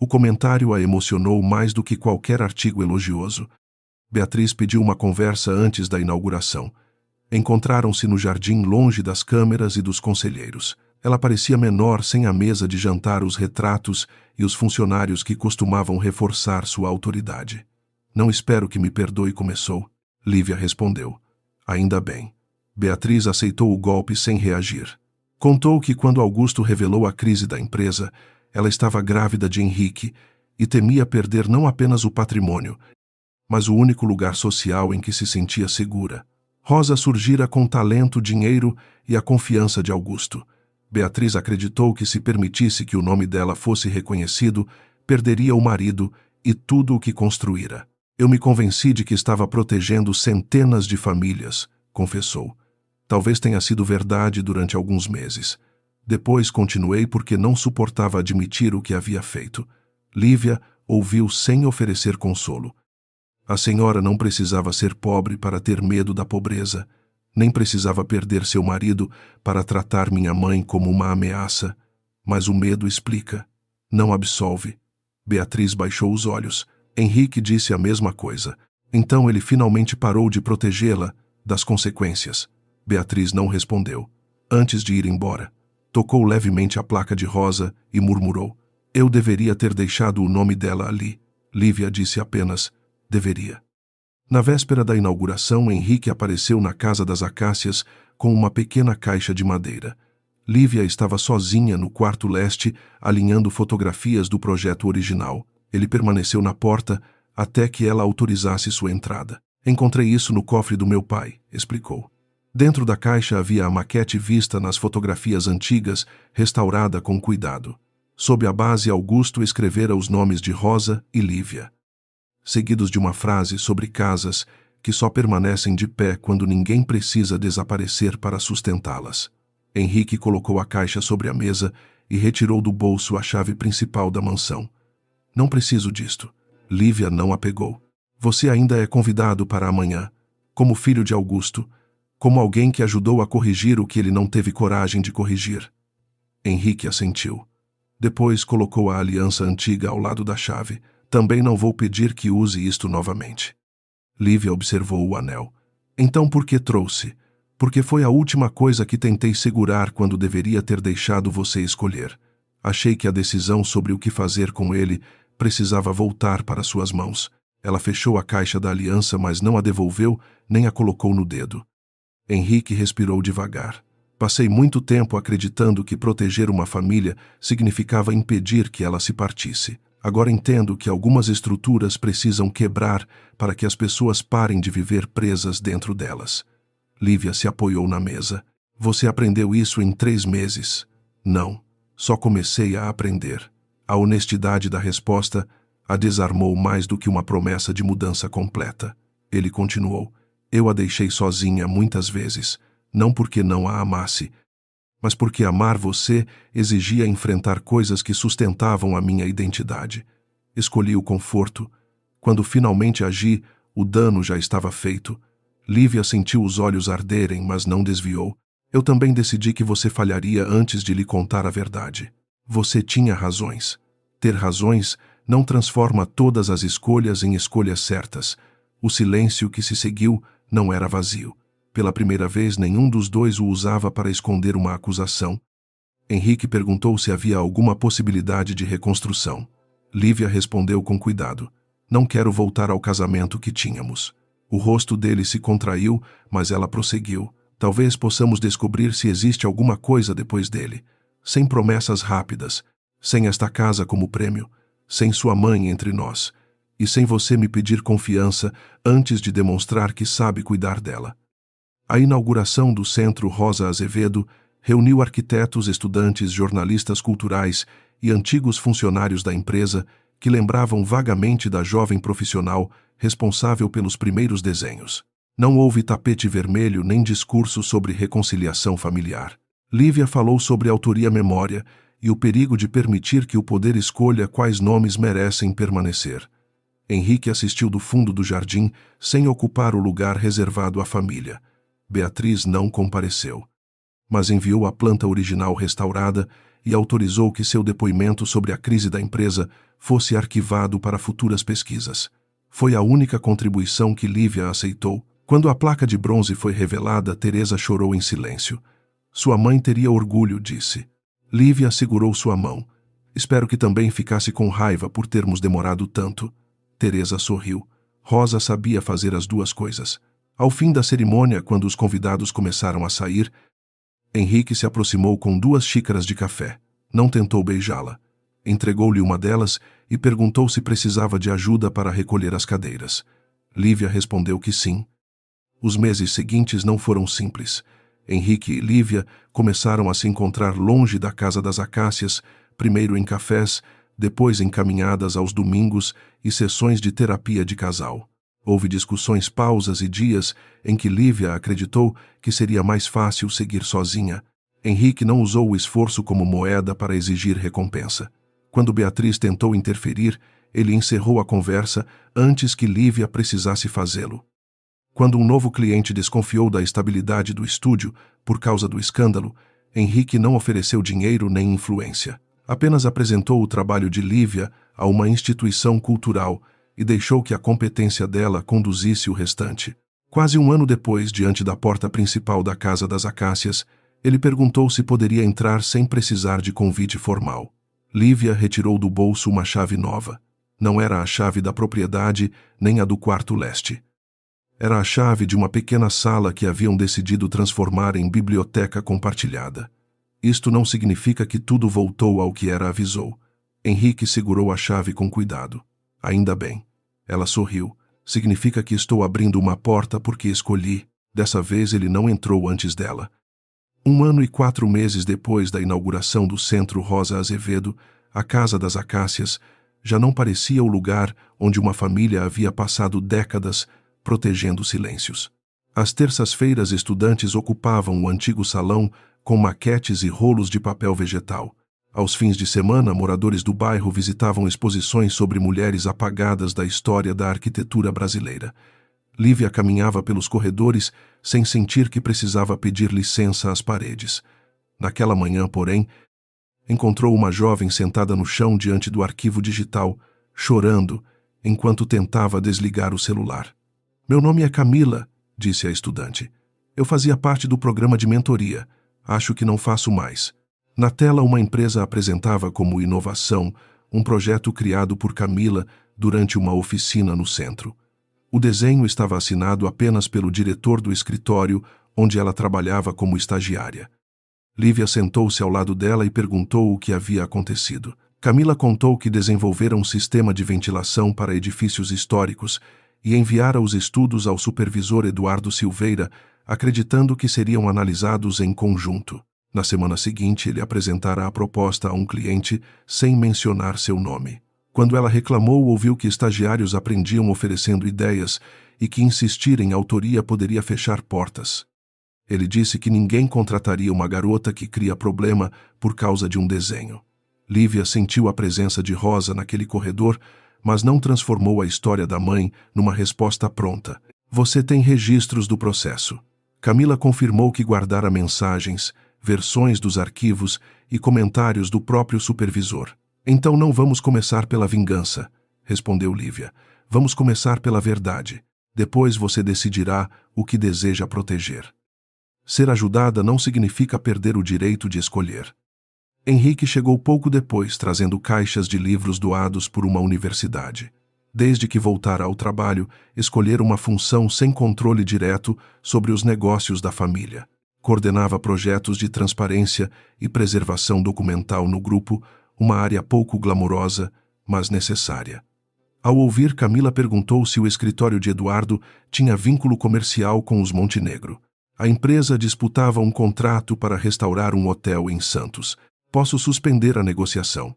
S4: O comentário a emocionou mais do que qualquer artigo elogioso. Beatriz pediu uma conversa antes da inauguração. Encontraram-se no jardim, longe das câmeras e dos conselheiros. Ela parecia menor sem a mesa de jantar, os retratos e os funcionários que costumavam reforçar sua autoridade. Não espero que me perdoe, começou. Lívia respondeu. Ainda bem. Beatriz aceitou o golpe sem reagir. Contou que quando Augusto revelou a crise da empresa, ela estava grávida de Henrique e temia perder não apenas o patrimônio, mas o único lugar social em que se sentia segura. Rosa surgira com talento, dinheiro e a confiança de Augusto. Beatriz acreditou que se permitisse que o nome dela fosse reconhecido, perderia o marido e tudo o que construíra. Eu me convenci de que estava protegendo centenas de famílias, confessou. Talvez tenha sido verdade durante alguns meses. Depois continuei porque não suportava admitir o que havia feito. Lívia ouviu sem oferecer consolo. A senhora não precisava ser pobre para ter medo da pobreza, nem precisava perder seu marido para tratar minha mãe como uma ameaça. Mas o medo explica, não absolve. Beatriz baixou os olhos. Henrique disse a mesma coisa. Então ele finalmente parou de protegê-la das consequências. Beatriz não respondeu. Antes de ir embora, tocou levemente a placa de Rosa e murmurou. Eu deveria ter deixado o nome dela ali. Lívia disse apenas, deveria. Na véspera da inauguração, Henrique apareceu na Casa das Acácias com uma pequena caixa de madeira. Lívia estava sozinha no quarto leste, alinhando fotografias do projeto original. Ele permaneceu na porta até que ela autorizasse sua entrada. Encontrei isso no cofre do meu pai, explicou. Dentro da caixa havia a maquete vista nas fotografias antigas, restaurada com cuidado. Sob a base, Augusto escrevera os nomes de Rosa e Lívia, seguidos de uma frase sobre casas que só permanecem de pé quando ninguém precisa desaparecer para sustentá-las. Henrique colocou a caixa sobre a mesa e retirou do bolso a chave principal da mansão. Não preciso disto. Lívia não a pegou. Você ainda é convidado para amanhã, como filho de Augusto, como alguém que ajudou a corrigir o que ele não teve coragem de corrigir. Henrique assentiu. Depois colocou a aliança antiga ao lado da chave. Também não vou pedir que use isto novamente. Lívia observou o anel. Então por que trouxe? Porque foi a última coisa que tentei segurar quando deveria ter deixado você escolher. Achei que a decisão sobre o que fazer com ele precisava voltar para suas mãos. Ela fechou a caixa da aliança, mas não a devolveu nem a colocou no dedo. Henrique respirou devagar. Passei muito tempo acreditando que proteger uma família significava impedir que ela se partisse. Agora entendo que algumas estruturas precisam quebrar para que as pessoas parem de viver presas dentro delas. Lívia se apoiou na mesa. Você aprendeu isso em 3 meses? Não. Só comecei a aprender. A honestidade da resposta a desarmou mais do que uma promessa de mudança completa. Ele continuou. Eu a deixei sozinha muitas vezes, não porque não a amasse, mas porque amar você exigia enfrentar coisas que sustentavam a minha identidade. Escolhi o conforto. Quando finalmente agi, o dano já estava feito. Lívia sentiu os olhos arderem, mas não desviou. Eu também decidi que você falharia antes de lhe contar a verdade. Você tinha razões. Ter razões não transforma todas as escolhas em escolhas certas. O silêncio que se seguiu não era vazio. Pela primeira vez, nenhum dos dois o usava para esconder uma acusação. Henrique perguntou se havia alguma possibilidade de reconstrução. Lívia respondeu com cuidado. Não quero voltar ao casamento que tínhamos. O rosto dele se contraiu, mas ela prosseguiu. Talvez possamos descobrir se existe alguma coisa depois dele. Sem promessas rápidas, sem esta casa como prêmio, sem sua mãe entre nós, e sem você me pedir confiança antes de demonstrar que sabe cuidar dela. A inauguração do Centro Rosa Azevedo reuniu arquitetos, estudantes, jornalistas culturais e antigos funcionários da empresa que lembravam vagamente da jovem profissional responsável pelos primeiros desenhos. Não houve tapete vermelho nem discurso sobre reconciliação familiar. Lívia falou sobre autoria-memória e o perigo de permitir que o poder escolha quais nomes merecem permanecer. Henrique assistiu do fundo do jardim sem ocupar o lugar reservado à família. Beatriz não compareceu, mas enviou a planta original restaurada e autorizou que seu depoimento sobre a crise da empresa fosse arquivado para futuras pesquisas. Foi a única contribuição que Lívia aceitou. Quando a placa de bronze foi revelada, Teresa chorou em silêncio. Sua mãe teria orgulho, disse. Lívia segurou sua mão. Espero que também ficasse com raiva por termos demorado tanto. Teresa sorriu. Rosa sabia fazer as duas coisas. Ao fim da cerimônia, quando os convidados começaram a sair, Henrique se aproximou com 2 xícaras de café. Não tentou beijá-la. Entregou-lhe uma delas e perguntou se precisava de ajuda para recolher as cadeiras. Lívia respondeu que sim. Os meses seguintes não foram simples. Henrique e Lívia começaram a se encontrar longe da Casa das Acácias, primeiro em cafés, depois em caminhadas aos domingos e sessões de terapia de casal. Houve discussões, pausas e dias em que Lívia acreditou que seria mais fácil seguir sozinha. Henrique não usou o esforço como moeda para exigir recompensa. Quando Beatriz tentou interferir, ele encerrou a conversa antes que Lívia precisasse fazê-lo. Quando um novo cliente desconfiou da estabilidade do estúdio por causa do escândalo, Henrique não ofereceu dinheiro nem influência. Apenas apresentou o trabalho de Lívia a uma instituição cultural e deixou que a competência dela conduzisse o restante. Quase um ano depois, diante da porta principal da Casa das Acácias, ele perguntou se poderia entrar sem precisar de convite formal. Lívia retirou do bolso uma chave nova. Não era a chave da propriedade nem a do quarto leste. Era a chave de uma pequena sala que haviam decidido transformar em biblioteca compartilhada. Isto não significa que tudo voltou ao que era, avisou. Henrique segurou a chave com cuidado. Ainda bem. Ela sorriu. Significa que estou abrindo uma porta porque escolhi. Dessa vez ele não entrou antes dela. 1 ano e 4 meses depois da inauguração do Centro Rosa Azevedo, a Casa das Acácias já não parecia o lugar onde uma família havia passado décadas protegendo silêncios. Às terças-feiras, estudantes ocupavam o antigo salão com maquetes e rolos de papel vegetal. Aos fins de semana, moradores do bairro visitavam exposições sobre mulheres apagadas da história da arquitetura brasileira. Lívia caminhava pelos corredores sem sentir que precisava pedir licença às paredes. Naquela manhã, porém, encontrou uma jovem sentada no chão diante do arquivo digital, chorando, enquanto tentava desligar o celular. Meu nome é Camila, disse a estudante. Eu fazia parte do programa de mentoria. Acho que não faço mais. Na tela, uma empresa apresentava como inovação um projeto criado por Camila durante uma oficina no centro. O desenho estava assinado apenas pelo diretor do escritório onde ela trabalhava como estagiária. Lívia sentou-se ao lado dela e perguntou o que havia acontecido. Camila contou que desenvolvera um sistema de ventilação para edifícios históricos e enviara os estudos ao supervisor Eduardo Silveira, acreditando que seriam analisados em conjunto. Na semana seguinte, ele apresentara a proposta a um cliente sem mencionar seu nome. Quando ela reclamou, ouviu que estagiários aprendiam oferecendo ideias e que insistir em autoria poderia fechar portas. Ele disse que ninguém contrataria uma garota que cria problema por causa de um desenho. Lívia sentiu a presença de Rosa naquele corredor, mas não transformou a história da mãe numa resposta pronta. Você tem registros do processo. Camila confirmou que guardara mensagens, versões dos arquivos e comentários do próprio supervisor. Então não vamos começar pela vingança, respondeu Lívia. Vamos começar pela verdade. Depois você decidirá o que deseja proteger. Ser ajudada não significa perder o direito de escolher. Henrique chegou pouco depois, trazendo caixas de livros doados por uma universidade. Desde que voltara ao trabalho, escolhera uma função sem controle direto sobre os negócios da família. Coordenava projetos de transparência e preservação documental no grupo, uma área pouco glamourosa, mas necessária. Ao ouvir, Camila perguntou se o escritório de Eduardo tinha vínculo comercial com os Montenegro. A empresa disputava um contrato para restaurar um hotel em Santos. Posso suspender a negociação,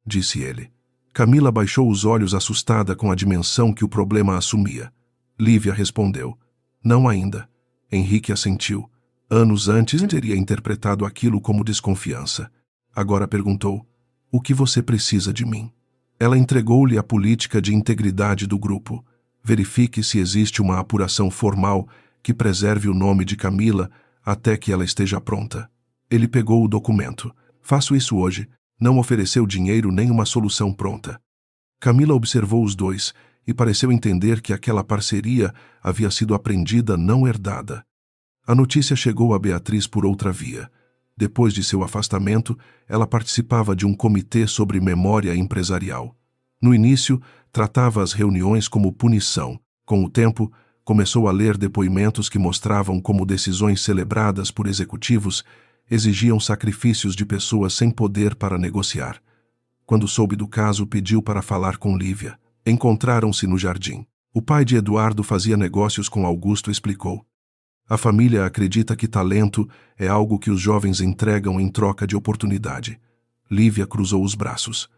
S4: disse ele. Camila baixou os olhos assustada com a dimensão que o problema assumia. Lívia respondeu, não ainda. Henrique assentiu. Anos antes teria interpretado aquilo como desconfiança. Agora perguntou, o que você precisa de mim? Ela entregou-lhe a política de integridade do grupo. Verifique se existe uma apuração formal que preserve o nome de Camila até que ela esteja pronta. Ele pegou o documento. Faço isso hoje. Não ofereceu dinheiro nem uma solução pronta. Camila observou os dois e pareceu entender que aquela parceria havia sido aprendida, não herdada. A notícia chegou a Beatriz por outra via. Depois de seu afastamento, ela participava de um comitê sobre memória empresarial. No início, tratava as reuniões como punição. Com o tempo, começou a ler depoimentos que mostravam como decisões celebradas por executivos exigiam sacrifícios de pessoas sem poder para negociar. Quando soube do caso, pediu para falar com Lívia. Encontraram-se no jardim. O pai de Eduardo fazia negócios com Augusto, explicou. A família acredita que talento é algo que os jovens entregam em troca de oportunidade. Lívia cruzou os braços.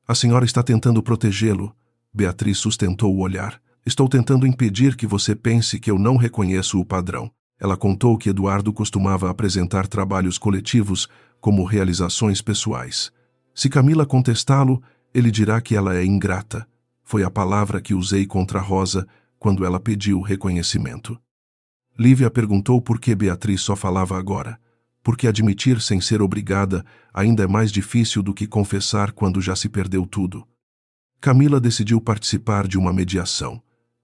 S4: A senhora está tentando protegê-lo. Beatriz sustentou o olhar. Estou tentando impedir que você pense que eu não reconheço o padrão. Ela contou que Eduardo costumava apresentar trabalhos coletivos como realizações pessoais. Se Camila contestá-lo, ele dirá que ela é ingrata. Foi a palavra que usei contra Rosa quando ela pediu reconhecimento. Lívia perguntou por que Beatriz só falava agora. Porque admitir sem ser obrigada ainda é mais difícil do que confessar quando já se perdeu tudo. Camila decidiu participar de uma mediação.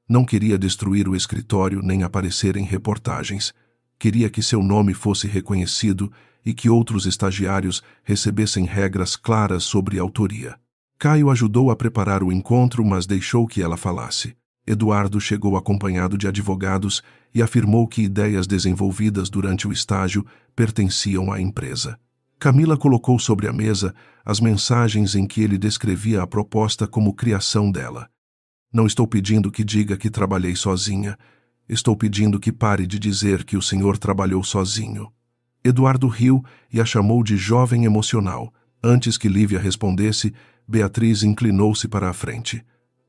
S4: Não queria destruir o escritório nem aparecer em reportagens. Queria que seu nome fosse reconhecido e que outros estagiários recebessem regras claras sobre autoria. Caio ajudou a preparar o encontro, mas deixou que ela falasse. Eduardo chegou acompanhado de advogados e afirmou que ideias desenvolvidas durante o estágio pertenciam à empresa. Camila colocou sobre a mesa as mensagens em que ele descrevia a proposta como criação dela. Não estou pedindo que diga que trabalhei sozinha. Estou pedindo que pare de dizer que o senhor trabalhou sozinho. Eduardo riu e a chamou de jovem emocional. Antes que Lívia respondesse, Beatriz inclinou-se para a frente.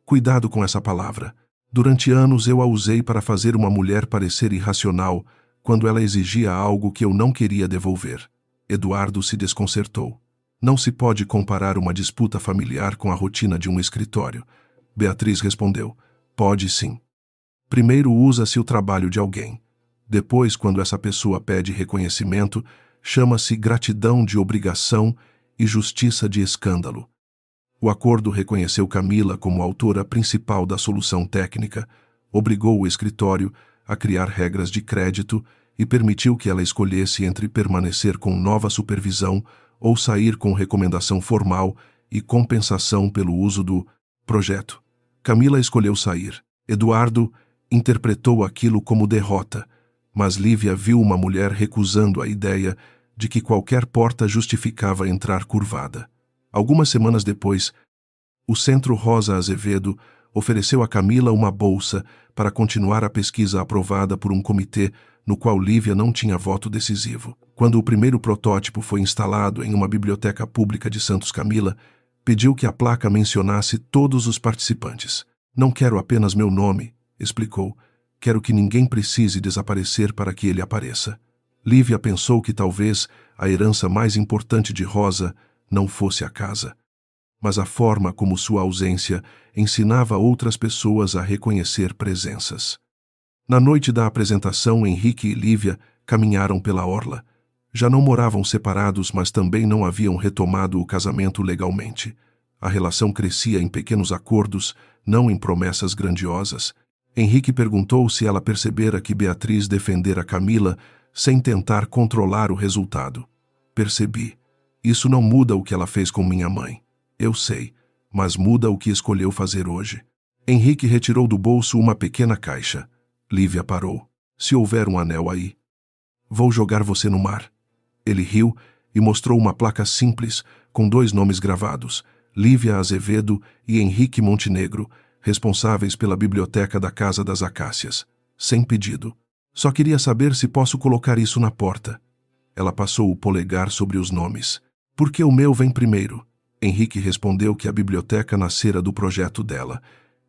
S4: Cuidado com essa palavra. Durante anos eu a usei para fazer uma mulher parecer irracional quando ela exigia algo que eu não queria devolver. Eduardo se desconcertou. Não se pode comparar uma disputa familiar com a rotina de um escritório. Beatriz respondeu, pode sim. Primeiro usa-se o trabalho de alguém. Depois, quando essa pessoa pede reconhecimento, chama-se gratidão de obrigação e justiça de escândalo. O acordo reconheceu Camila como autora principal da solução técnica, obrigou o escritório a criar regras de crédito e permitiu que ela escolhesse entre permanecer com nova supervisão ou sair com recomendação formal e compensação pelo uso do projeto. Camila escolheu sair. Eduardo interpretou aquilo como derrota, mas Lívia viu uma mulher recusando a ideia de que qualquer porta justificava entrar curvada. Algumas semanas depois, o Centro Rosa Azevedo ofereceu a Camila uma bolsa para continuar a pesquisa aprovada por um comitê no qual Lívia não tinha voto decisivo. Quando o primeiro protótipo foi instalado em uma biblioteca pública de Santos Camila, pediu que a placa mencionasse todos os participantes. Não quero apenas meu nome, explicou. Quero que ninguém precise desaparecer para que ele apareça. Lívia pensou que talvez a herança mais importante de Rosa não fosse a casa, mas a forma como sua ausência ensinava outras pessoas a reconhecer presenças. Na noite da apresentação, Henrique e Lívia caminharam pela orla. Já não moravam separados, mas também não haviam retomado o casamento legalmente. A relação crescia em pequenos acordos, não em promessas grandiosas. Henrique perguntou se ela percebera que Beatriz defendera Camila sem tentar controlar o resultado. Percebi. Isso não muda o que ela fez com minha mãe. Eu sei, mas muda o que escolheu fazer hoje. Henrique retirou do bolso uma pequena caixa. Lívia parou. Se houver um anel aí, vou jogar você no mar. Ele riu e mostrou uma placa simples com 2 nomes gravados, Lívia Azevedo e Henrique Montenegro, responsáveis pela biblioteca da Casa das Acácias. Sem pedido. Só queria saber se posso colocar isso na porta. Ela passou o polegar sobre os nomes. Por que o meu vem primeiro? Henrique respondeu que a biblioteca nascera do projeto dela,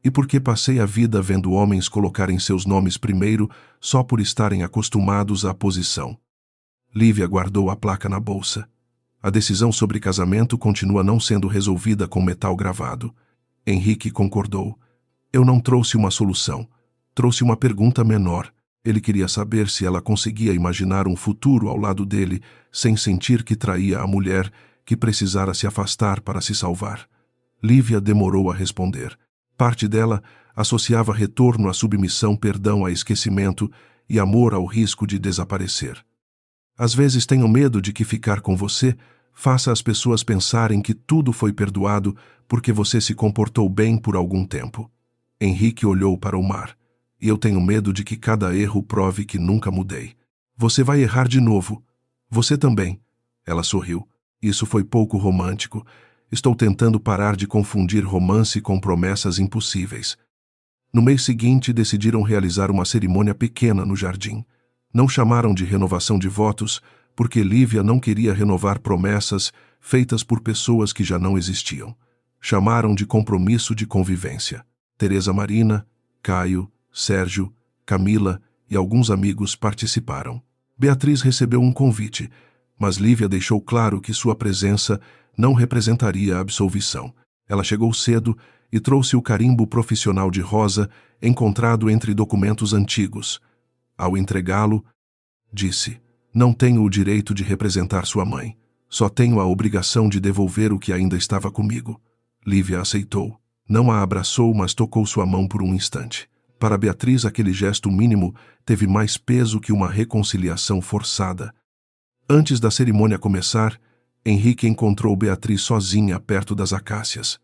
S4: e porque passei a vida vendo homens colocarem seus nomes primeiro só por estarem acostumados à posição. Lívia guardou a placa na bolsa. A decisão sobre casamento continua não sendo resolvida com metal gravado. Henrique concordou. Eu não trouxe uma solução. Trouxe uma pergunta menor. Ele queria saber se ela conseguia imaginar um futuro ao lado dele sem sentir que traía a mulher que precisara se afastar para se salvar. Lívia demorou a responder. Parte dela associava retorno à submissão, perdão a esquecimento e amor ao risco de desaparecer. Às vezes tenho medo de que ficar com você faça as pessoas pensarem que tudo foi perdoado porque você se comportou bem por algum tempo. Henrique olhou para o mar. E eu tenho medo de que cada erro prove que nunca mudei. Você vai errar de novo. Você também. Ela sorriu. Isso foi pouco romântico. Estou tentando parar de confundir romance com promessas impossíveis. No mês seguinte, decidiram realizar uma cerimônia pequena no jardim. Não chamaram de renovação de votos, porque Lívia não queria renovar promessas feitas por pessoas que já não existiam. Chamaram de compromisso de convivência. Teresa Marina, Caio, Sérgio, Camila e alguns amigos participaram. Beatriz recebeu um convite, mas Lívia deixou claro que sua presença não representaria a absolvição. Ela chegou cedo e trouxe o carimbo profissional de Rosa encontrado entre documentos antigos. Ao entregá-lo, disse: Não tenho o direito de representar sua mãe. Só tenho a obrigação de devolver o que ainda estava comigo. Lívia aceitou. Não a abraçou, mas tocou sua mão por um instante. Para Beatriz, aquele gesto mínimo teve mais peso que uma reconciliação forçada. Antes da cerimônia começar, Henrique encontrou Beatriz sozinha perto das acácias.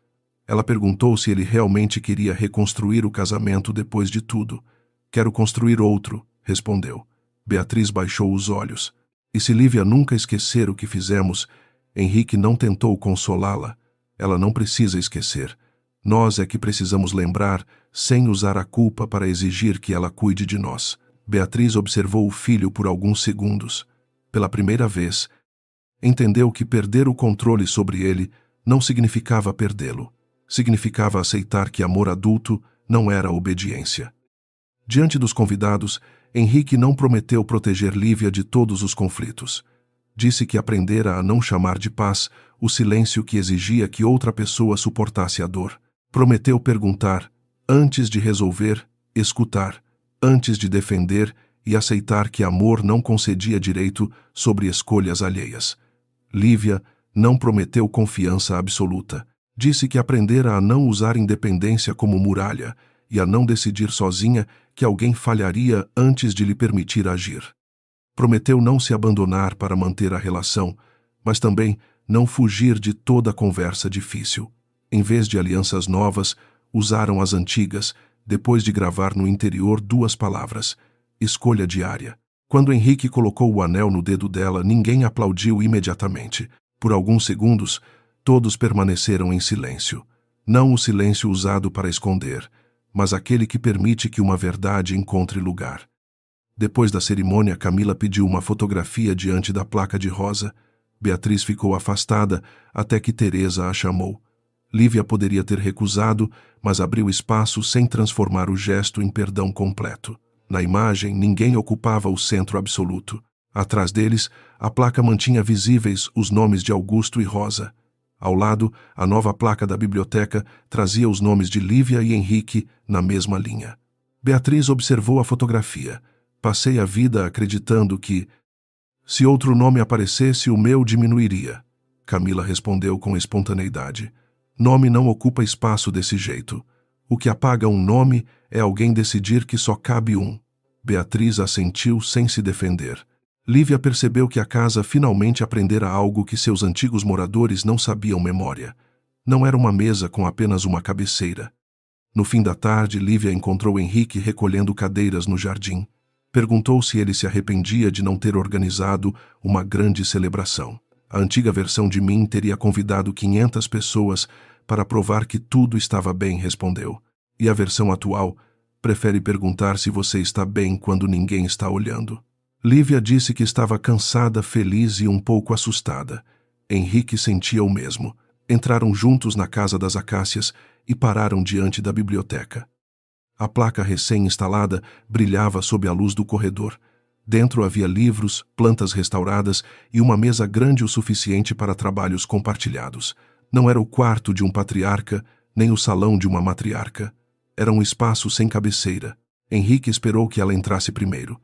S4: Ela perguntou se ele realmente queria reconstruir o casamento depois de tudo. Quero construir outro, respondeu. Beatriz baixou os olhos. E se Lívia nunca esquecer o que fizemos, Henrique não tentou consolá-la. Ela não precisa esquecer. Nós é que precisamos lembrar, sem usar a culpa para exigir que ela cuide de nós. Beatriz observou o filho por alguns segundos. Pela primeira vez, entendeu que perder o controle sobre ele não significava perdê-lo. Significava aceitar que amor adulto não era obediência. Diante dos convidados, Henrique não prometeu proteger Lívia de todos os conflitos. Disse que aprendera a não chamar de paz o silêncio que exigia que outra pessoa suportasse a dor. Prometeu perguntar, antes de resolver, escutar, antes de defender e aceitar que amor não concedia direito sobre escolhas alheias. Lívia não prometeu confiança absoluta. Disse que aprendera a não usar independência como muralha e a não decidir sozinha que alguém falharia antes de lhe permitir agir. Prometeu não se abandonar para manter a relação, mas também não fugir de toda conversa difícil. Em vez de alianças novas, usaram as antigas, depois de gravar no interior 2 palavras: escolha diária. Quando Henrique colocou o anel no dedo dela, ninguém aplaudiu imediatamente. Por alguns segundos, todos permaneceram em silêncio. Não o silêncio usado para esconder, mas aquele que permite que uma verdade encontre lugar. Depois da cerimônia, Camila pediu uma fotografia diante da placa de rosa. Beatriz ficou afastada até que Teresa a chamou. Lívia poderia ter recusado, mas abriu espaço sem transformar o gesto em perdão completo. Na imagem, ninguém ocupava o centro absoluto. Atrás deles, a placa mantinha visíveis os nomes de Augusto e Rosa. Ao lado, a nova placa da biblioteca trazia os nomes de Lívia e Henrique na mesma linha. Beatriz observou a fotografia. Passei a vida acreditando que, se outro nome aparecesse, o meu diminuiria. Camila respondeu com espontaneidade. Nome não ocupa espaço desse jeito. O que apaga um nome é alguém decidir que só cabe um. Beatriz assentiu sem se defender. Lívia percebeu que a casa finalmente aprendera algo que seus antigos moradores não sabiam memória. Não era uma mesa com apenas uma cabeceira. No fim da tarde, Lívia encontrou Henrique recolhendo cadeiras no jardim. Perguntou se ele se arrependia de não ter organizado uma grande celebração. A antiga versão de mim teria convidado 500 pessoas para provar que tudo estava bem, respondeu. E a versão atual prefere perguntar se você está bem quando ninguém está olhando. Lívia disse que estava cansada, feliz e um pouco assustada. Henrique sentia o mesmo. Entraram juntos na Casa das Acácias e pararam diante da biblioteca. A placa recém-instalada brilhava sob a luz do corredor. Dentro havia livros, plantas restauradas e uma mesa grande o suficiente para trabalhos compartilhados. Não era o quarto de um patriarca, nem o salão de uma matriarca. Era um espaço sem cabeceira. Henrique esperou que ela entrasse primeiro.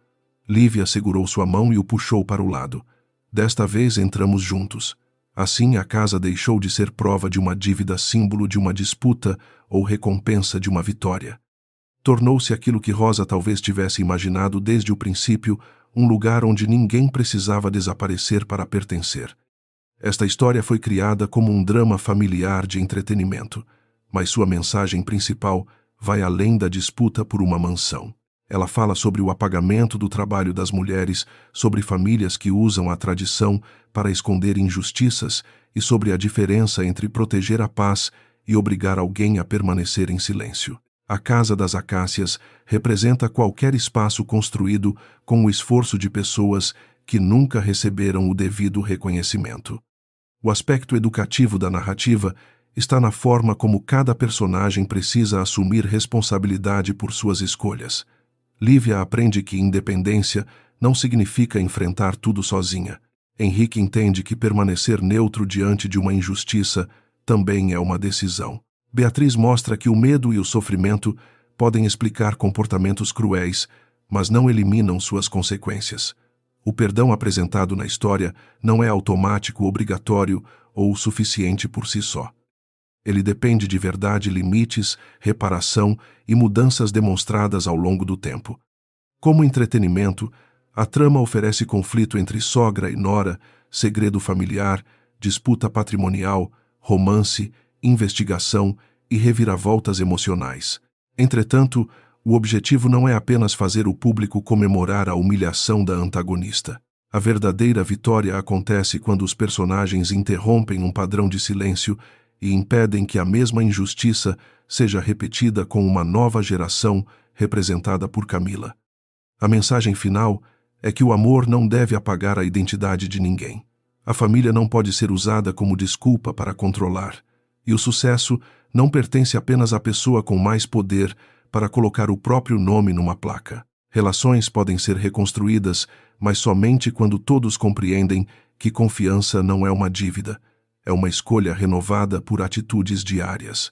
S4: Lívia segurou sua mão e o puxou para o lado. Desta vez entramos juntos. Assim, a casa deixou de ser prova de uma dívida, símbolo de uma disputa ou recompensa de uma vitória. Tornou-se aquilo que Rosa talvez tivesse imaginado desde o princípio, um lugar onde ninguém precisava desaparecer para pertencer. Esta história foi criada como um drama familiar de entretenimento, mas sua mensagem principal vai além da disputa por uma mansão. Ela fala sobre o apagamento do trabalho das mulheres, sobre famílias que usam a tradição para esconder injustiças e sobre a diferença entre proteger a paz e obrigar alguém a permanecer em silêncio. A Casa das Acácias representa qualquer espaço construído com o esforço de pessoas que nunca receberam o devido reconhecimento. O aspecto educativo da narrativa está na forma como cada personagem precisa assumir responsabilidade por suas escolhas. Lívia aprende que independência não significa enfrentar tudo sozinha. Henrique entende que permanecer neutro diante de uma injustiça também é uma decisão. Beatriz mostra que o medo e o sofrimento podem explicar comportamentos cruéis, mas não eliminam suas consequências. O perdão apresentado na história não é automático, obrigatório ou suficiente por si só. Ele depende de verdade, limites, reparação e mudanças demonstradas ao longo do tempo. Como entretenimento, a trama oferece conflito entre sogra e nora, segredo familiar, disputa patrimonial, romance, investigação e reviravoltas emocionais. Entretanto, o objetivo não é apenas fazer o público comemorar a humilhação da antagonista. A verdadeira vitória acontece quando os personagens interrompem um padrão de silêncio e impedem que a mesma injustiça seja repetida com uma nova geração representada por Camila. A mensagem final é que o amor não deve apagar a identidade de ninguém. A família não pode ser usada como desculpa para controlar. E o sucesso não pertence apenas à pessoa com mais poder para colocar o próprio nome numa placa. Relações podem ser reconstruídas, mas somente quando todos compreendem que confiança não é uma dívida, é uma escolha renovada por atitudes diárias.